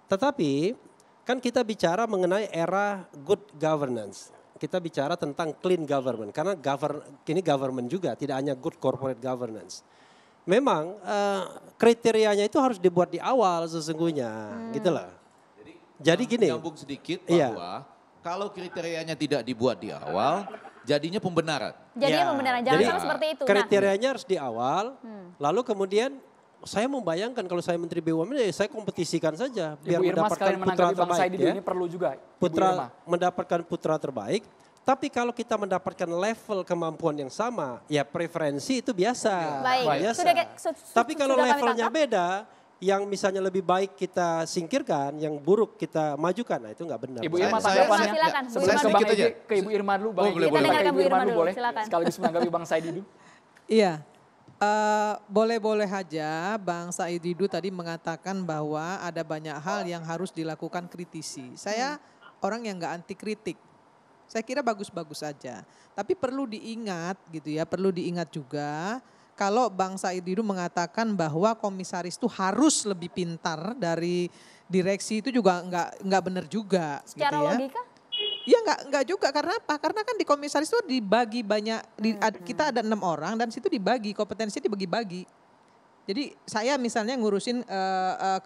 Tetapi kan kita bicara mengenai era good governance. Kita bicara tentang clean government. Karena ini government juga, tidak hanya good corporate governance. Memang kriterianya itu harus dibuat di awal sesungguhnya, gitu loh. Jadi gini. Nyambung sedikit bahwa kalau kriterianya tidak dibuat di awal, jadinya pembenaran. Jadinya pembenaran, jangan sampai seperti itu. Kriterianya harus di awal, lalu kemudian saya membayangkan kalau saya Menteri BUMN, saya kompetisikan saja biar mendapatkan putra terbaik. Ya. Ini perlu juga. Mendapatkan putra terbaik. Tapi kalau kita mendapatkan level kemampuan yang sama, ya preferensi itu biasa. Biasa. Tapi kalau levelnya beda, yang misalnya lebih baik kita singkirkan, yang buruk kita majukan, nah itu nggak benar. Ibu Irma tanggapannya, sebelum ke Bang Edi, ke Ibu Irma dulu. Bang Edi, dengarkan Ibu Irma dulu boleh, silakan. sekaligus menanggapi Bang Said Didu. Iya, boleh-boleh aja Bang Said Didu tadi mengatakan bahwa ada banyak hal yang harus dilakukan kritisi. Saya orang yang nggak anti kritik. Saya kira bagus-bagus saja. Tapi perlu diingat gitu ya, perlu diingat juga kalau Bang Said Didu mengatakan bahwa komisaris itu harus lebih pintar dari direksi itu juga nggak benar juga. Secara gitu ya. logika? Iya nggak juga, karena apa? Karena kan di komisaris itu dibagi banyak, kita ada 6 orang dan situ dibagi, kompetensi dibagi-bagi. Jadi saya misalnya ngurusin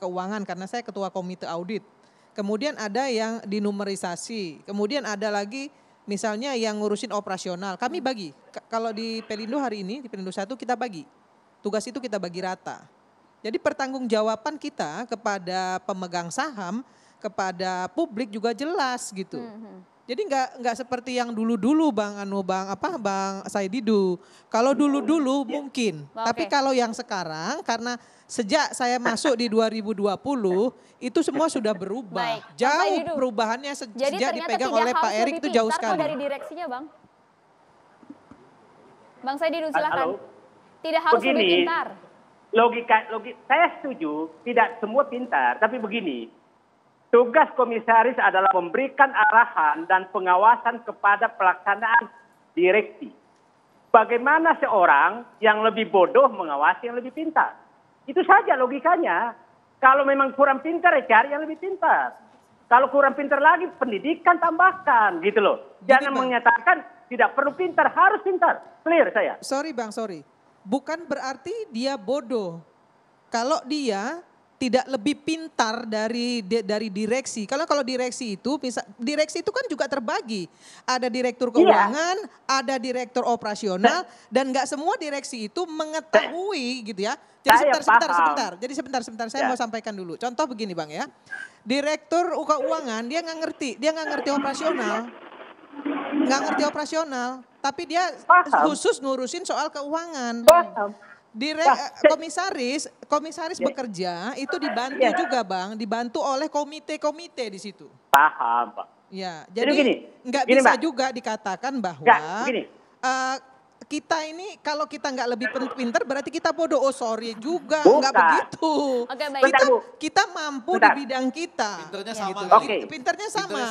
keuangan karena saya ketua komite audit. Kemudian ada yang dinumerisasi, kemudian ada lagi misalnya yang ngurusin operasional. Kami bagi, kalau di Pelindo hari ini, di Pelindo 1 kita bagi. Tugas itu kita bagi rata. Jadi pertanggungjawaban kita kepada pemegang saham, kepada publik juga jelas gitu. Jadi nggak seperti yang dulu-dulu Bang Saididu. Kalau dulu-dulu mungkin, tapi kalau yang sekarang karena sejak saya masuk di 2020 itu semua sudah berubah. Baik, Jauh perubahannya sejak dipegang oleh Pak Erik itu jauh sekali. Dari direksinya Bang. Bang Saididu silakan. Halo. Tidak harus lebih Begini, pintar. Logika, saya setuju, tidak semua pintar, tapi begini. Tugas komisaris adalah memberikan arahan dan pengawasan kepada pelaksanaan direksi. Bagaimana seorang yang lebih bodoh mengawasi yang lebih pintar? Itu saja logikanya. Kalau memang kurang pintar, ya cari yang lebih pintar. Kalau kurang pintar lagi, pendidikan tambahkan, gitu loh. Jangan menyatakan tidak perlu pintar, harus pintar. Clear saya. Sorry Bang, sorry. Bukan berarti dia bodoh. Kalau dia tidak lebih pintar dari direksi. Kalau direksi itu kan juga terbagi. Ada direktur keuangan, ada direktur operasional, dan nggak semua direksi itu mengetahui gitu ya. Jadi sebentar. Jadi sebentar. Saya mau sampaikan dulu. Contoh begini Bang ya. Direktur keuangan dia nggak ngerti operasional. Nggak ngerti operasional, tapi dia khusus ngurusin soal keuangan. Komisaris bekerja itu dibantu juga Bang, dibantu oleh komite-komite di situ. Paham Pak. Ya, jadi nggak bisa juga dikatakan bahwa kita ini kalau kita nggak lebih pintar berarti kita bodoh. Oh sorry juga, nggak begitu. Kita mampu di bidang kita. Pinternya sama. Pinternya sama.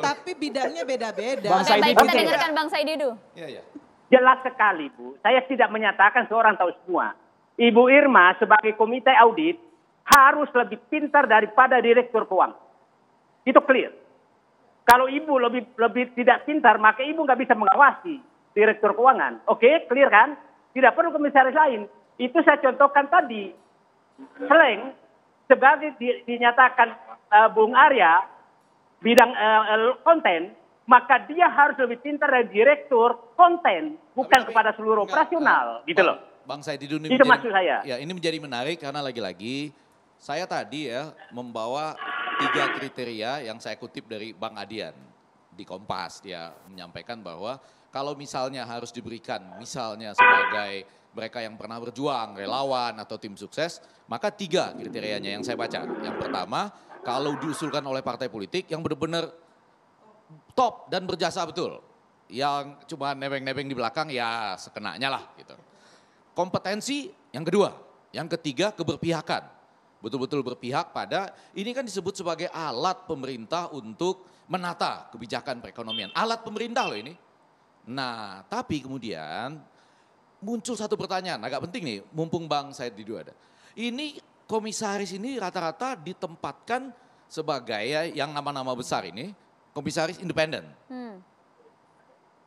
Tapi bidangnya beda-beda. Baik, kita dengarkan Bang Saididu. Iya. Jelas sekali Bu, saya tidak menyatakan seorang tahu semua. Ibu Irma sebagai komite audit harus lebih pintar daripada direktur keuangan. Itu clear. Kalau ibu lebih tidak pintar, maka ibu nggak bisa mengawasi direktur keuangan. Oke, clear kan? Tidak perlu komisaris lain. Itu saya contohkan tadi. Selain sebagai dinyatakan Bung Arya bidang konten, maka dia harus lebih pintar dari direktur konten, bukan kepada seluruh operasional, gitu loh. Bang Saididu ini itu maksud saya. Ya, ini menjadi menarik karena lagi-lagi saya tadi ya membawa 3 kriteria yang saya kutip dari Bang Adian di Kompas. Dia menyampaikan bahwa kalau misalnya harus diberikan, misalnya sebagai mereka yang pernah berjuang, relawan atau tim sukses, maka 3 kriterianya yang saya baca. Yang pertama, kalau diusulkan oleh partai politik yang benar-benar top dan berjasa betul. Yang cuma nebeng-nebeng di belakang ya sekenanya lah gitu. Kompetensi yang kedua. Yang ketiga keberpihakan. Betul-betul berpihak pada, ini kan disebut sebagai alat pemerintah untuk menata kebijakan perekonomian. Alat pemerintah loh ini. Nah tapi kemudian muncul satu pertanyaan agak penting nih, mumpung Bang Saididu ada. Ini komisaris ini rata-rata ditempatkan sebagai yang nama-nama besar ini, komisaris independen.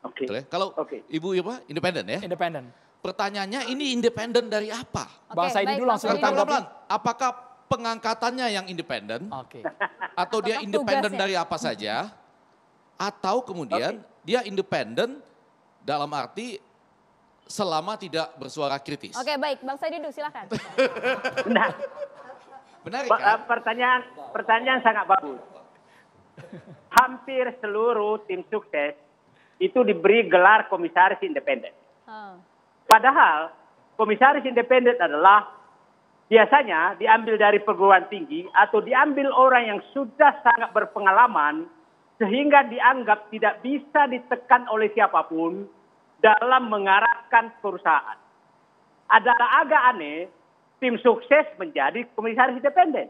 Oke. Kalau Ibu Irma independen ya? Independen. Pertanyaannya ini independen dari apa? Bang Saididu langsung tanggapi. Apakah pengangkatannya yang independen? Atau dia independen dari apa saja? Atau kemudian dia independen dalam arti selama tidak bersuara kritis? Oke baik, Bang Saididu silakan. Menarik kan? Pertanyaan sangat bagus. Hampir seluruh tim sukses itu diberi gelar komisaris independen. Padahal komisaris independen adalah biasanya diambil dari perguruan tinggi atau diambil orang yang sudah sangat berpengalaman sehingga dianggap tidak bisa ditekan oleh siapapun dalam mengarahkan perusahaan. Adalah agak aneh tim sukses menjadi komisaris independen.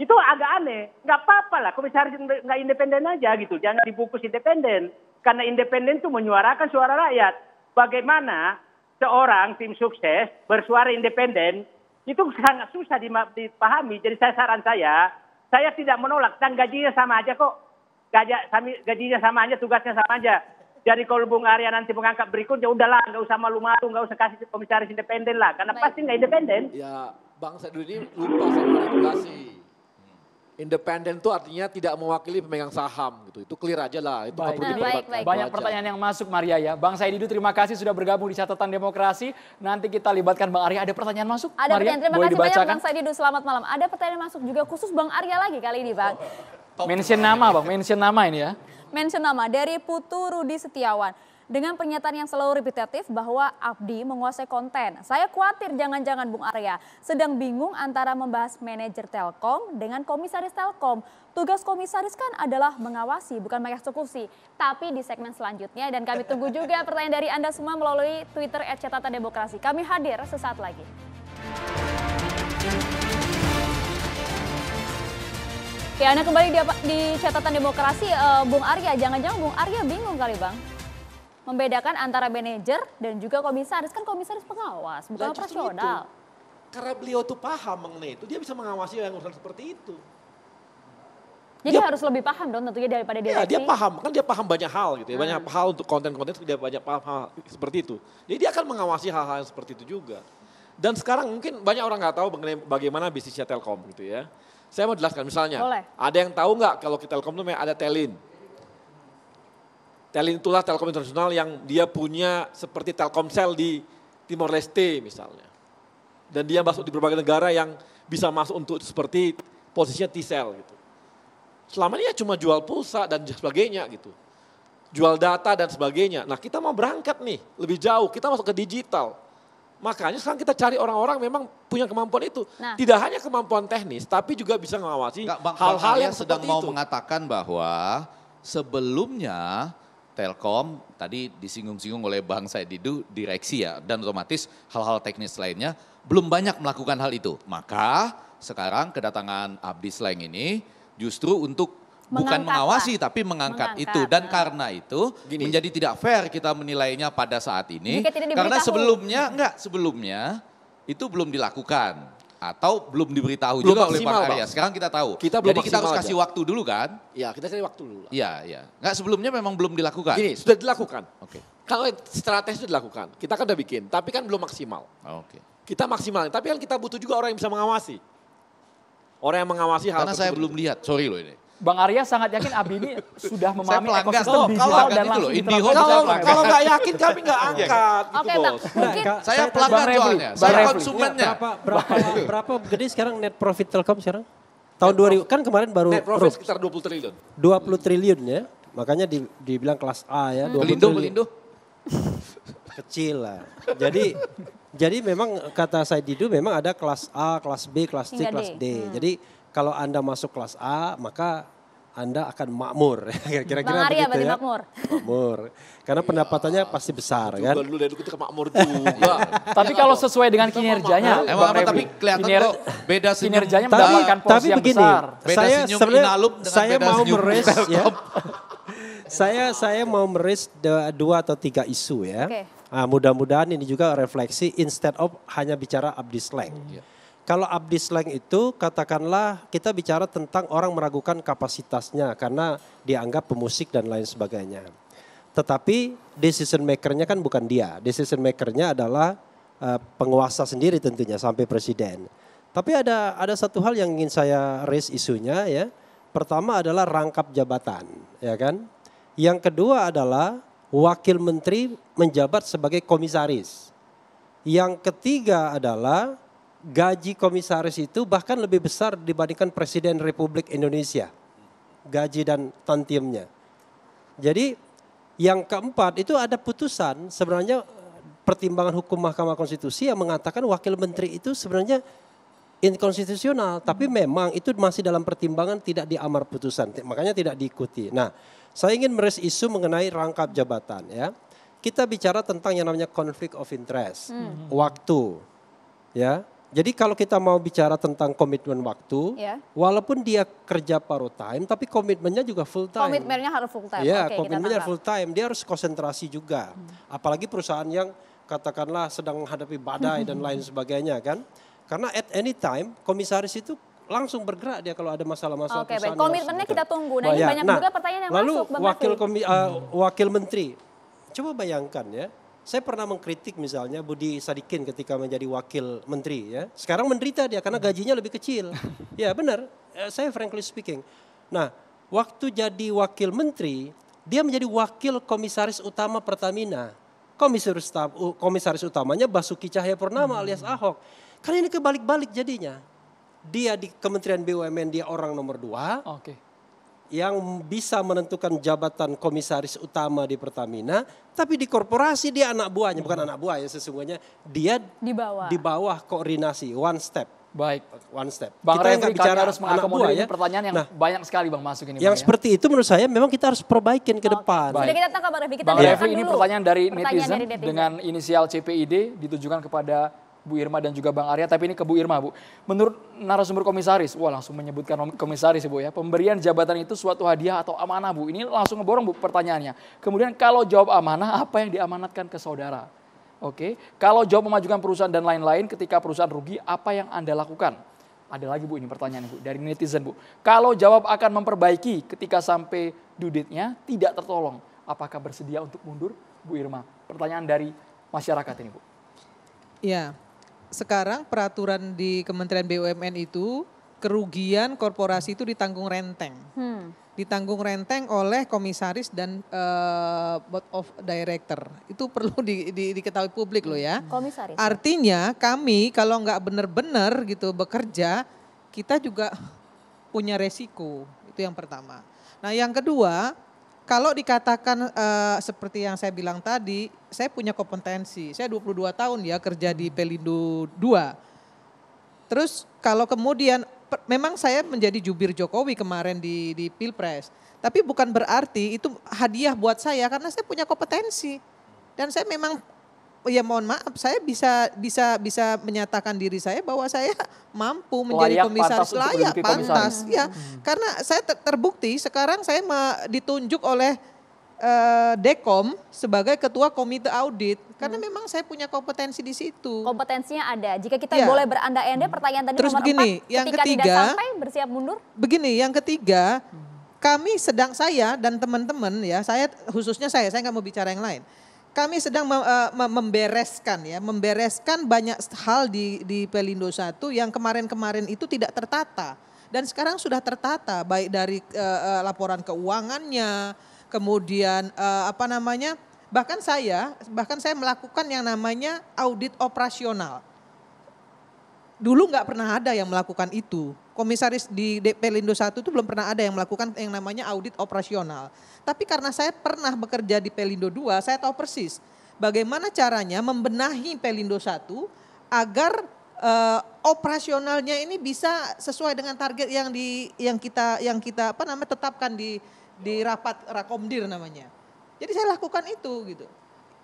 Itu agak aneh, nggak apa-apa lah komisaris nggak independen aja gitu, jangan dibungkus independen. Karena independen itu menyuarakan suara rakyat. Bagaimana seorang tim sukses bersuara independen, itu sangat susah dipahami. Jadi saran saya tidak menolak, dan gajinya sama aja kok. Gajinya sama aja, tugasnya sama aja. Jadi kalau Bung Arya nanti mengangkat berikutnya, udahlah nggak usah malu-malu, nggak usah kasih komisaris independen lah. Karena pasti nggak independen. Ya Bang Saididu ini lupa sama regulasi. Independen itu artinya tidak mewakili pemegang saham gitu. Itu clear aja lah. Itu baik. Banyak pertanyaan yang masuk Maria ya. Bang Saididu terima kasih sudah bergabung di Catatan Demokrasi. Nanti kita libatkan Bang Arya. Ada pertanyaan masuk? Ada Maria, pertanyaan. Terima kasih banyak Bang Saididu. Selamat malam. Ada pertanyaan masuk juga khusus Bang Arya lagi kali ini Bang. Mention nama Bang, mention nama ini ya. Mention nama dari Putu Rudi Setiawan. Dengan pernyataan yang selalu repetitif bahwa Abdi menguasai konten. Saya khawatir jangan-jangan Bung Arya sedang bingung antara membahas manajer Telkom dengan komisaris Telkom. Tugas komisaris kan adalah mengawasi bukan mengeksekusi. Tapi di segmen selanjutnya dan kami tunggu juga pertanyaan dari Anda semua melalui Twitter @catatan_demokrasi. Kami hadir sesaat lagi. Oke, Anda kembali di Catatan Demokrasi. Bung Arya, jangan-jangan Bung Arya bingung kali Bang? Membedakan antara manajer dan juga komisaris. Kan komisaris pengawas, bukan operasional. Karena beliau tuh paham mengenai itu, dia bisa mengawasi yang urusan seperti itu. Jadi harus lebih paham dong tentunya daripada direksi. Ya, dia paham, kan dia paham banyak hal gitu ya. Banyak hal untuk konten-konten dia banyak paham hal seperti itu. Jadi dia akan mengawasi hal-hal yang seperti itu juga. Dan sekarang mungkin banyak orang nggak tahu mengenai bagaimana bisnisnya Telkom gitu ya. Saya mau jelaskan misalnya, ada yang tahu nggak kalau di Telkom itu ada Telin. Telin itulah Telkom Internasional yang dia punya seperti Telkomsel di Timor Leste misalnya. Dan dia masuk di berbagai negara yang bisa masuk untuk seperti posisinya T-Cell gitu. Selama ini ya cuma jual pulsa dan sebagainya gitu. Jual data dan sebagainya. Nah kita mau berangkat nih lebih jauh, kita masuk ke digital. Makanya sekarang kita cari orang-orang memang punya kemampuan itu. Nah. Tidak hanya kemampuan teknis, tapi juga bisa mengawasi hal-hal yang sedang seperti mau itu. mengatakan bahwa sebelumnya Telkom tadi disinggung-singgung oleh Bang Saididu direksi ya, dan otomatis hal-hal teknis lainnya belum banyak melakukan hal itu. Maka sekarang kedatangan Abdi Sleng ini justru untuk bukan mengawasi tapi mengangkat itu, dan karena itu menjadi tidak fair kita menilainya pada saat ini karena sebelumnya itu belum dilakukan atau belum diberitahu juga oleh Pak Arya. Sekarang kita tahu. Jadi kita harus kasih waktu dulu kan? Ya kita kasih waktu dulu. Iya. Nggak, sebelumnya memang belum dilakukan. Gini, sudah dilakukan. Oke. Kalau strategi itu dilakukan, kita kan udah bikin, tapi kan belum maksimal. Oke. Kita maksimal, tapi kan kita butuh juga orang yang bisa mengawasi. Orang yang mengawasi hal Karena saya belum lihat, sorry loh ini. Bang Arya sangat yakin Abdi ini sudah memahami pelanggan. ekosistem digital dan langsung diterapkan. Kalau nggak yakin kami nggak angkat. Oke gitu, Bang, Bos. mungkin Saya pelanggan soalnya, saya konsumennya. Berapa gede sekarang net profit Telkom sekarang? Tahun 2000, kan kemarin baru Net profit sekitar 20 triliun. 20 triliun ya. Makanya dibilang kelas A ya. 20 triliun. Belindo. Kecil lah. Jadi memang kata Saididu memang ada kelas A, kelas B, kelas C, kelas D. Jadi kalau Anda masuk kelas A maka Anda akan makmur. Kira-kira Bang Arya begitu ya. makmur. Makmur. Karena pendapatannya pasti besar kan. Dulu dari kita makmur juga. Tapi kalau sesuai dengan kinerjanya, Emang apa, tapi kelihatan kok beda senyum. kinerjanya mendapatkan porsi tapi yang begini, besar. Beda saya senyum sebenarnya Inalum dengan saya beda mau senyum meres ya. Telkom. Saya mau meres 2 atau 3 isu ya. Oke. Nah, mudah-mudahan ini juga refleksi instead of hanya bicara Abdi Sleng. Kalau Abdi Sleng itu katakanlah kita bicara tentang orang meragukan kapasitasnya karena dianggap pemusik dan lain sebagainya. Tetapi decision makernya kan bukan dia. Decision makernya adalah penguasa sendiri tentunya sampai presiden. Tapi ada satu hal yang ingin saya raise isunya ya. Pertama adalah rangkap jabatan, ya kan. Yang kedua adalah wakil menteri menjabat sebagai komisaris. Yang ketiga adalah gaji komisaris itu bahkan lebih besar dibandingkan Presiden Republik Indonesia. Gaji dan tantiemnya. Jadi yang keempat itu ada putusan sebenarnya pertimbangan hukum Mahkamah Konstitusi yang mengatakan wakil menteri itu sebenarnya inkonstitusional. Tapi memang itu masih dalam pertimbangan tidak diamar putusan. Makanya tidak diikuti. Nah, saya ingin meres isu mengenai rangkap jabatan ya. Kita bicara tentang yang namanya conflict of interest. Waktu. Ya. Jadi kalau kita mau bicara tentang komitmen waktu, walaupun dia kerja part time, tapi komitmennya juga full time. Komitmennya harus full time. Ya, Oke, komitmennya full time. Dia harus konsentrasi juga. Apalagi perusahaan yang katakanlah sedang menghadapi badai dan lain sebagainya kan. Karena at any time komisaris itu langsung bergerak dia kalau ada masalah-masalah. Oke, baik. Komitmennya kita tunggu. Nah, ini banyak juga pertanyaan yang lalu masuk, Bang wakil menteri. Coba bayangkan ya. Saya pernah mengkritik misalnya Budi Sadikin ketika menjadi wakil menteri ya. Sekarang menderita dia karena gajinya lebih kecil. Ya benar, saya frankly speaking. Nah, waktu jadi wakil menteri, dia menjadi wakil komisaris utama Pertamina. Komisaris utamanya Basuki Cahayapurnama alias Ahok. Kan ini kebalik-balik jadinya. Dia di Kementerian BUMN dia orang nomor 2. Oke. yang bisa menentukan jabatan komisaris utama di Pertamina, tapi di korporasi dia anak buahnya, bukan anak buah ya sesungguhnya, dia di bawah koordinasi, one step. Baik. One step. Bang Kita Refri, nggak kami bicara harus anak mengakomodir buah ini ya. pertanyaan yang banyak sekali Bang masuk ini. Yang Bang, seperti itu menurut saya memang kita harus perbaikin ke depan. Sudah kita tangkap Bang Refri. Kita Bang dengarkan Refri, ini dulu pertanyaan dari pertanyaan netizen dengan inisial CPID ditujukan kepada Bu Irma dan juga Bang Arya, tapi ini ke Bu Irma, Bu. Menurut narasumber komisaris, wah langsung menyebutkan komisaris ya Bu ya, pemberian jabatan itu suatu hadiah atau amanah Bu. Ini langsung ngeborong Bu pertanyaannya. Kemudian kalau jawab amanah, apa yang diamanatkan ke saudara? Oke, kalau jawab memajukan perusahaan dan lain-lain ketika perusahaan rugi, apa yang Anda lakukan? Ada lagi Bu ini pertanyaan Bu dari netizen Bu. Kalau jawab akan memperbaiki ketika sampai due date-nya tidak tertolong, apakah bersedia untuk mundur Bu Irma? Pertanyaan dari masyarakat ini Bu. Ya, sekarang peraturan di Kementerian BUMN itu kerugian korporasi itu ditanggung renteng. Ditanggung renteng oleh komisaris dan board of director. Itu perlu diketahui publik loh ya. Komisaris. Artinya kami kalau nggak benar-benar gitu bekerja, kita juga punya resiko. Itu yang pertama. Nah yang kedua, kalau dikatakan seperti yang saya bilang tadi, saya punya kompetensi. Saya 22 tahun ya kerja di Pelindo 2. Terus kalau kemudian memang saya menjadi jubir Jokowi kemarin di Pilpres. Tapi bukan berarti itu hadiah buat saya karena saya punya kompetensi. Dan saya memang ya mohon maaf saya bisa menyatakan diri saya bahwa saya mampu menjadi Layak, komisaris pantas untuk layak, menduduki pantas. komisaris. Ya, karena saya terbukti sekarang saya ditunjuk oleh Dekom sebagai ketua komite audit karena memang saya punya kompetensi di situ. Kompetensinya ada. Jika kita Ya. boleh berandai-andai, pertanyaan tadi Terus nomor begini, 4, yang ketika tidak ketiga, sampai bersiap mundur. Begini, yang ketiga, saya dan teman-teman ya, khususnya saya nggak mau bicara yang lain. Kami sedang membereskan banyak hal di Pelindo 1 yang kemarin-kemarin itu tidak tertata dan sekarang sudah tertata baik dari laporan keuangannya, kemudian bahkan saya melakukan yang namanya audit operasional. Dulu nggak pernah ada yang melakukan itu. Komisaris di Pelindo 1 itu belum pernah ada yang melakukan yang namanya audit operasional. Tapi karena saya pernah bekerja di Pelindo 2, saya tahu persis bagaimana caranya membenahi Pelindo 1 agar operasionalnya ini bisa sesuai dengan target yang kita tetapkan di rapat Rakomdir namanya. Jadi saya lakukan itu gitu.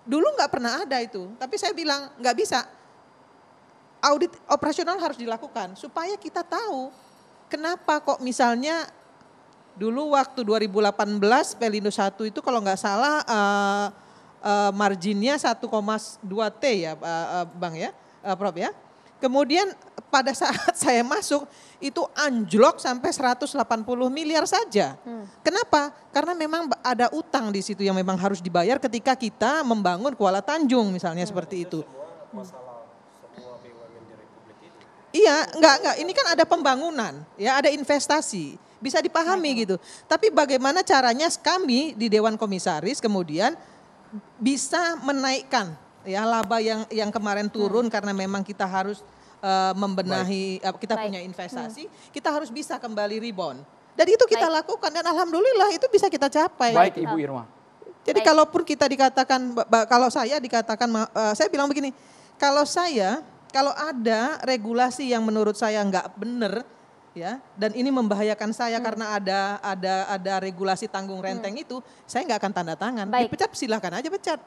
Dulu nggak pernah ada itu, tapi saya bilang nggak bisa. Audit operasional harus dilakukan supaya kita tahu kenapa kok misalnya dulu waktu 2018 Pelindo 1 itu kalau nggak salah marginnya 1,2 T ya Bang ya, Prof ya. Kemudian pada saat saya masuk itu anjlok sampai 180 miliar saja. Kenapa? Karena memang ada utang di situ yang memang harus dibayar ketika kita membangun Kuala Tanjung misalnya seperti itu. Iya, enggak. Ini kan ada pembangunan, ya ada investasi, bisa dipahami gitu. Tapi bagaimana caranya kami di Dewan Komisaris kemudian bisa menaikkan ya laba yang kemarin turun karena memang kita harus membenahi, kita punya investasi, kita harus bisa kembali rebound. Dan itu kita lakukan dan alhamdulillah itu bisa kita capai. Baik Ibu Irma. Jadi kalaupun kita dikatakan, kalau saya dikatakan, saya bilang begini, kalau ada regulasi yang menurut saya nggak benar, ya, dan ini membahayakan saya karena ada regulasi tanggung renteng itu, saya nggak akan tanda tangan. Dipecat silahkan aja pecat,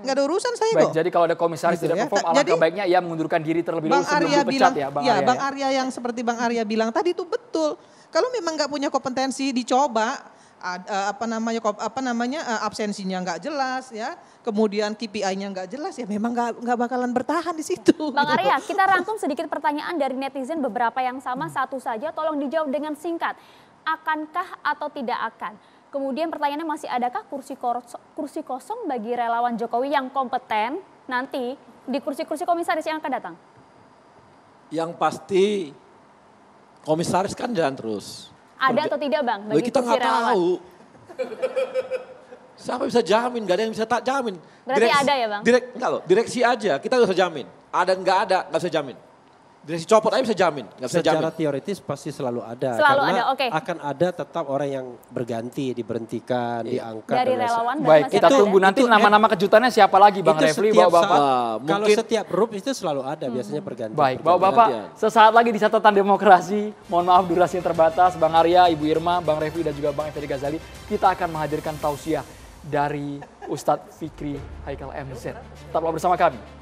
nggak ada urusan saya kok. Jadi kalau ada komisaris Gitu tidak ya. perform, alangkah baiknya ia mengundurkan diri terlebih dahulu sebelum dipecat ya, Bang Arya. Bang Arya yang seperti Bang Arya bilang tadi itu betul. Kalau memang nggak punya kompetensi dicoba. Absensinya nggak jelas ya, kemudian KPI-nya nggak jelas ya, memang nggak bakalan bertahan di situ. Bang Arya, kita rangkum sedikit pertanyaan dari netizen beberapa yang sama, satu saja, tolong dijawab dengan singkat. Akankah atau tidak akan? Kemudian pertanyaannya masih adakah kursi kosong bagi relawan Jokowi yang kompeten nanti di kursi-kursi komisaris yang akan datang? Yang pasti komisaris kan jalan terus. Ada atau tidak Bang? Bagi kita nggak tahu. Siapa bisa jamin? Gak ada yang bisa tak jamin. Berarti ada ya Bang? Enggak loh, direksi aja kita nggak bisa jamin. Ada nggak bisa jamin. Direksi copot aja bisa jamin, nggak bisa Secara jamin. teoritis pasti selalu ada. Selalu karena ada, oke. akan ada tetap orang yang berganti, diberhentikan, diangkat. Dari dan lain relawan dan Baik, kita masyarakat tunggu ya? nanti Itu nama-nama kejutannya siapa lagi Bang Itu Refli, setiap Bapak-Bapak. saat, kalau mungkin- setiap grup itu selalu ada biasanya berganti. Baik, Bapak-Bapak, sesaat lagi di catatan demokrasi. Mohon maaf durasi yang terbatas, Bang Arya, Ibu Irma, Bang Refli dan juga Bang Effendi Ghazali. Kita akan menghadirkan tausiah dari Ustadz Fikri Haikal MZ. Tetaplah bersama kami.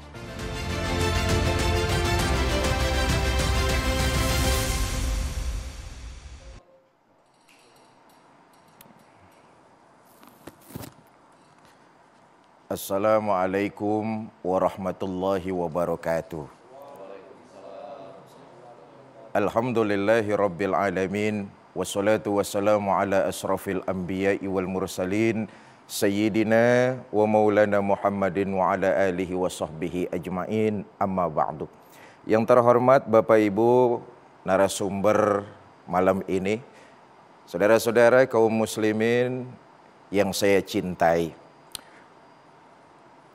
Assalamualaikum warahmatullahi wabarakatuh. Alhamdulillahi rabbil alamin. Wassalatu wassalamu ala asrafil anbiya'i wal mursalin. Sayyidina wa maulana Muhammadin wa ala alihi wa sahbihi ajma'in. Amma ba'du. Yang terhormat Bapak Ibu narasumber malam ini, saudara-saudara kaum muslimin yang saya cintai.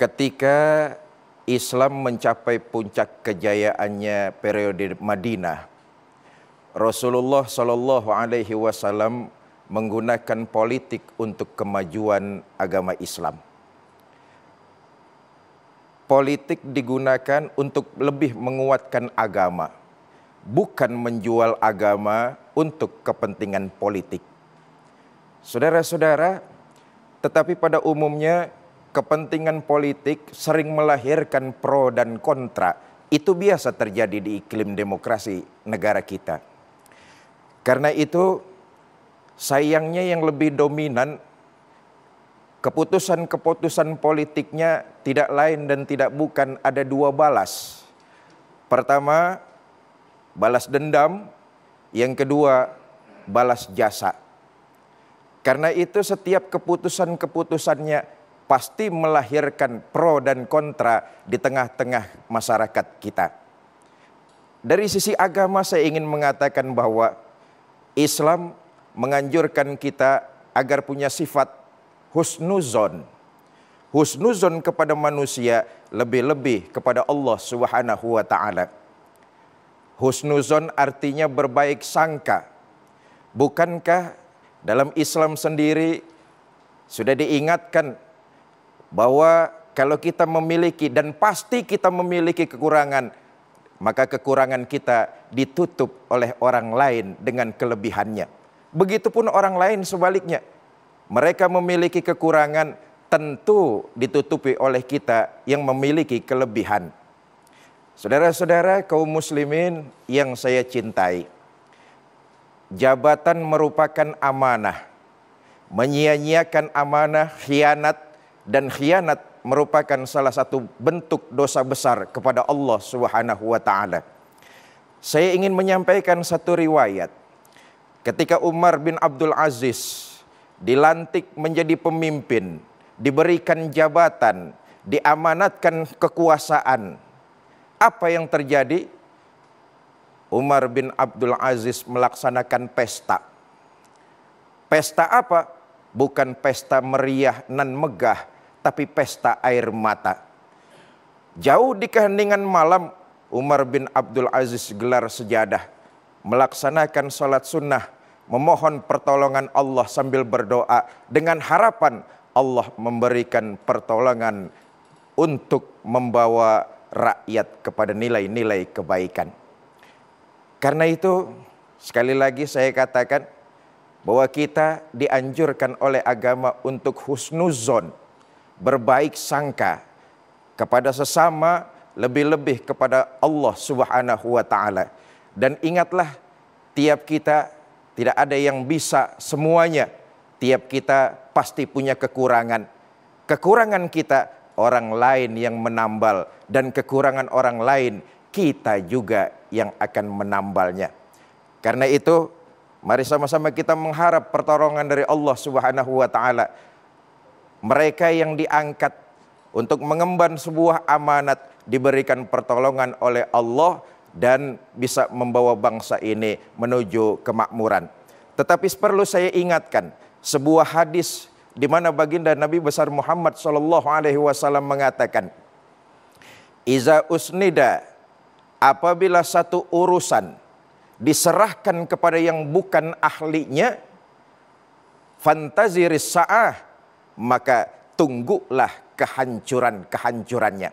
Ketika Islam mencapai puncak kejayaannya periode Madinah, Rasulullah Shallallahu Alaihi Wasallam menggunakan politik untuk kemajuan agama Islam. Politik digunakan untuk lebih menguatkan agama, bukan menjual agama untuk kepentingan politik. Saudara-saudara, tetapi pada umumnya kepentingan politik sering melahirkan pro dan kontra. Itu biasa terjadi di iklim demokrasi negara kita. Karena itu sayangnya yang lebih dominan keputusan-keputusan politiknya tidak lain dan tidak bukan ada dua balas. Pertama, balas dendam. Yang kedua, balas jasa. Karena itu setiap keputusan-keputusannya pasti melahirkan pro dan kontra di tengah-tengah masyarakat kita. Dari sisi agama saya ingin mengatakan bahwa Islam menganjurkan kita agar punya sifat husnuzon. Husnuzon kepada manusia, lebih-lebih kepada Allah Subhanahu wa taala. Husnuzon artinya berbaik sangka. Bukankah dalam Islam sendiri sudah diingatkan bahwa kalau kita memiliki dan pasti kita memiliki kekurangan, maka kekurangan kita ditutup oleh orang lain dengan kelebihannya. Begitupun orang lain sebaliknya. Mereka memiliki kekurangan, tentu ditutupi oleh kita yang memiliki kelebihan. Saudara-saudara kaum muslimin yang saya cintai, jabatan merupakan amanah. Menyia-nyiakan amanah, khianat, dan khianat merupakan salah satu bentuk dosa besar kepada Allah Subhanahu wa taala. Saya ingin menyampaikan satu riwayat. Ketika Umar bin Abdul Aziz dilantik menjadi pemimpin, diberikan jabatan, diamanatkan kekuasaan, apa yang terjadi? Umar bin Abdul Aziz melaksanakan pesta. Pesta apa? Bukan pesta meriah nan megah, tapi pesta air mata. Jauh di keheningan malam, Umar bin Abdul Aziz gelar sejadah, melaksanakan salat sunnah, memohon pertolongan Allah sambil berdoa dengan harapan Allah memberikan pertolongan untuk membawa rakyat kepada nilai-nilai kebaikan. Karena itu, sekali lagi saya katakan bahwa kita dianjurkan oleh agama untuk husnuzon, berbaik sangka kepada sesama, lebih-lebih kepada Allah Subhanahu wa taala. Dan ingatlah, tiap kita tidak ada yang bisa semuanya. Tiap kita pasti punya kekurangan. Kekurangan kita orang lain yang menambal, dan kekurangan orang lain kita juga yang akan menambalnya. Karena itu, mari sama-sama kita mengharap pertolongan dari Allah Subhanahu wa taala. Mereka yang diangkat untuk mengemban sebuah amanat diberikan pertolongan oleh Allah dan bisa membawa bangsa ini menuju kemakmuran. Tetapi perlu saya ingatkan sebuah hadis di mana baginda Nabi besar Muhammad sallallahu alaihi wasallam mengatakan, "Iza usnida apabila satu urusan diserahkan kepada yang bukan ahlinya, fantaziris sa'ah, maka tunggulah kehancurannya.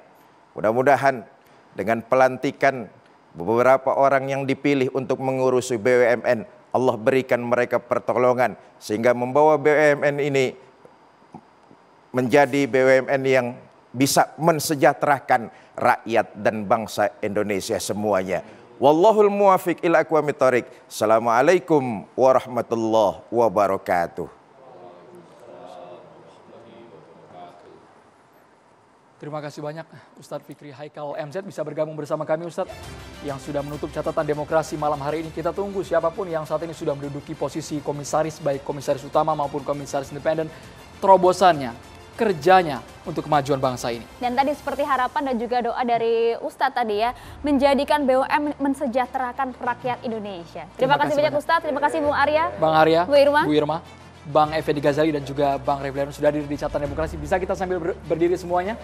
Mudah-mudahan dengan pelantikan beberapa orang yang dipilih untuk mengurusi BUMN, Allah berikan mereka pertolongan sehingga membawa BUMN ini menjadi BUMN yang bisa mensejahterakan rakyat dan bangsa Indonesia semuanya. Wallahul muwafiq ila aqwamit thoriq. Assalamualaikum warahmatullahi wabarakatuh. Terima kasih banyak Ustadz Fikri Haikal MZ bisa bergabung bersama kami Ustadz yang sudah menutup catatan demokrasi malam hari ini. Kita tunggu siapapun yang saat ini sudah menduduki posisi komisaris, baik komisaris utama maupun komisaris independen, terobosannya, kerjanya untuk kemajuan bangsa ini. Dan tadi seperti harapan dan juga doa dari Ustadz tadi ya, menjadikan BUMN mensejahterakan rakyat Indonesia. Terima kasih banyak Ustadz, terima kasih Bung Arya, Bang Arya, Bu Irma, Bang Effendi Ghazali dan juga Bang Refliano sudah hadir di catatan demokrasi. Bisa kita sambil berdiri semuanya?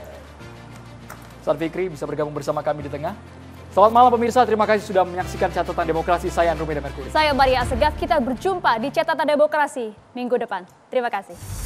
Ustadz Fikri bisa bergabung bersama kami di tengah. Selamat malam pemirsa, terima kasih sudah menyaksikan catatan demokrasi. Saya Andromeda Merkuri. Saya Maria Asegaf, kita berjumpa di catatan demokrasi minggu depan. Terima kasih.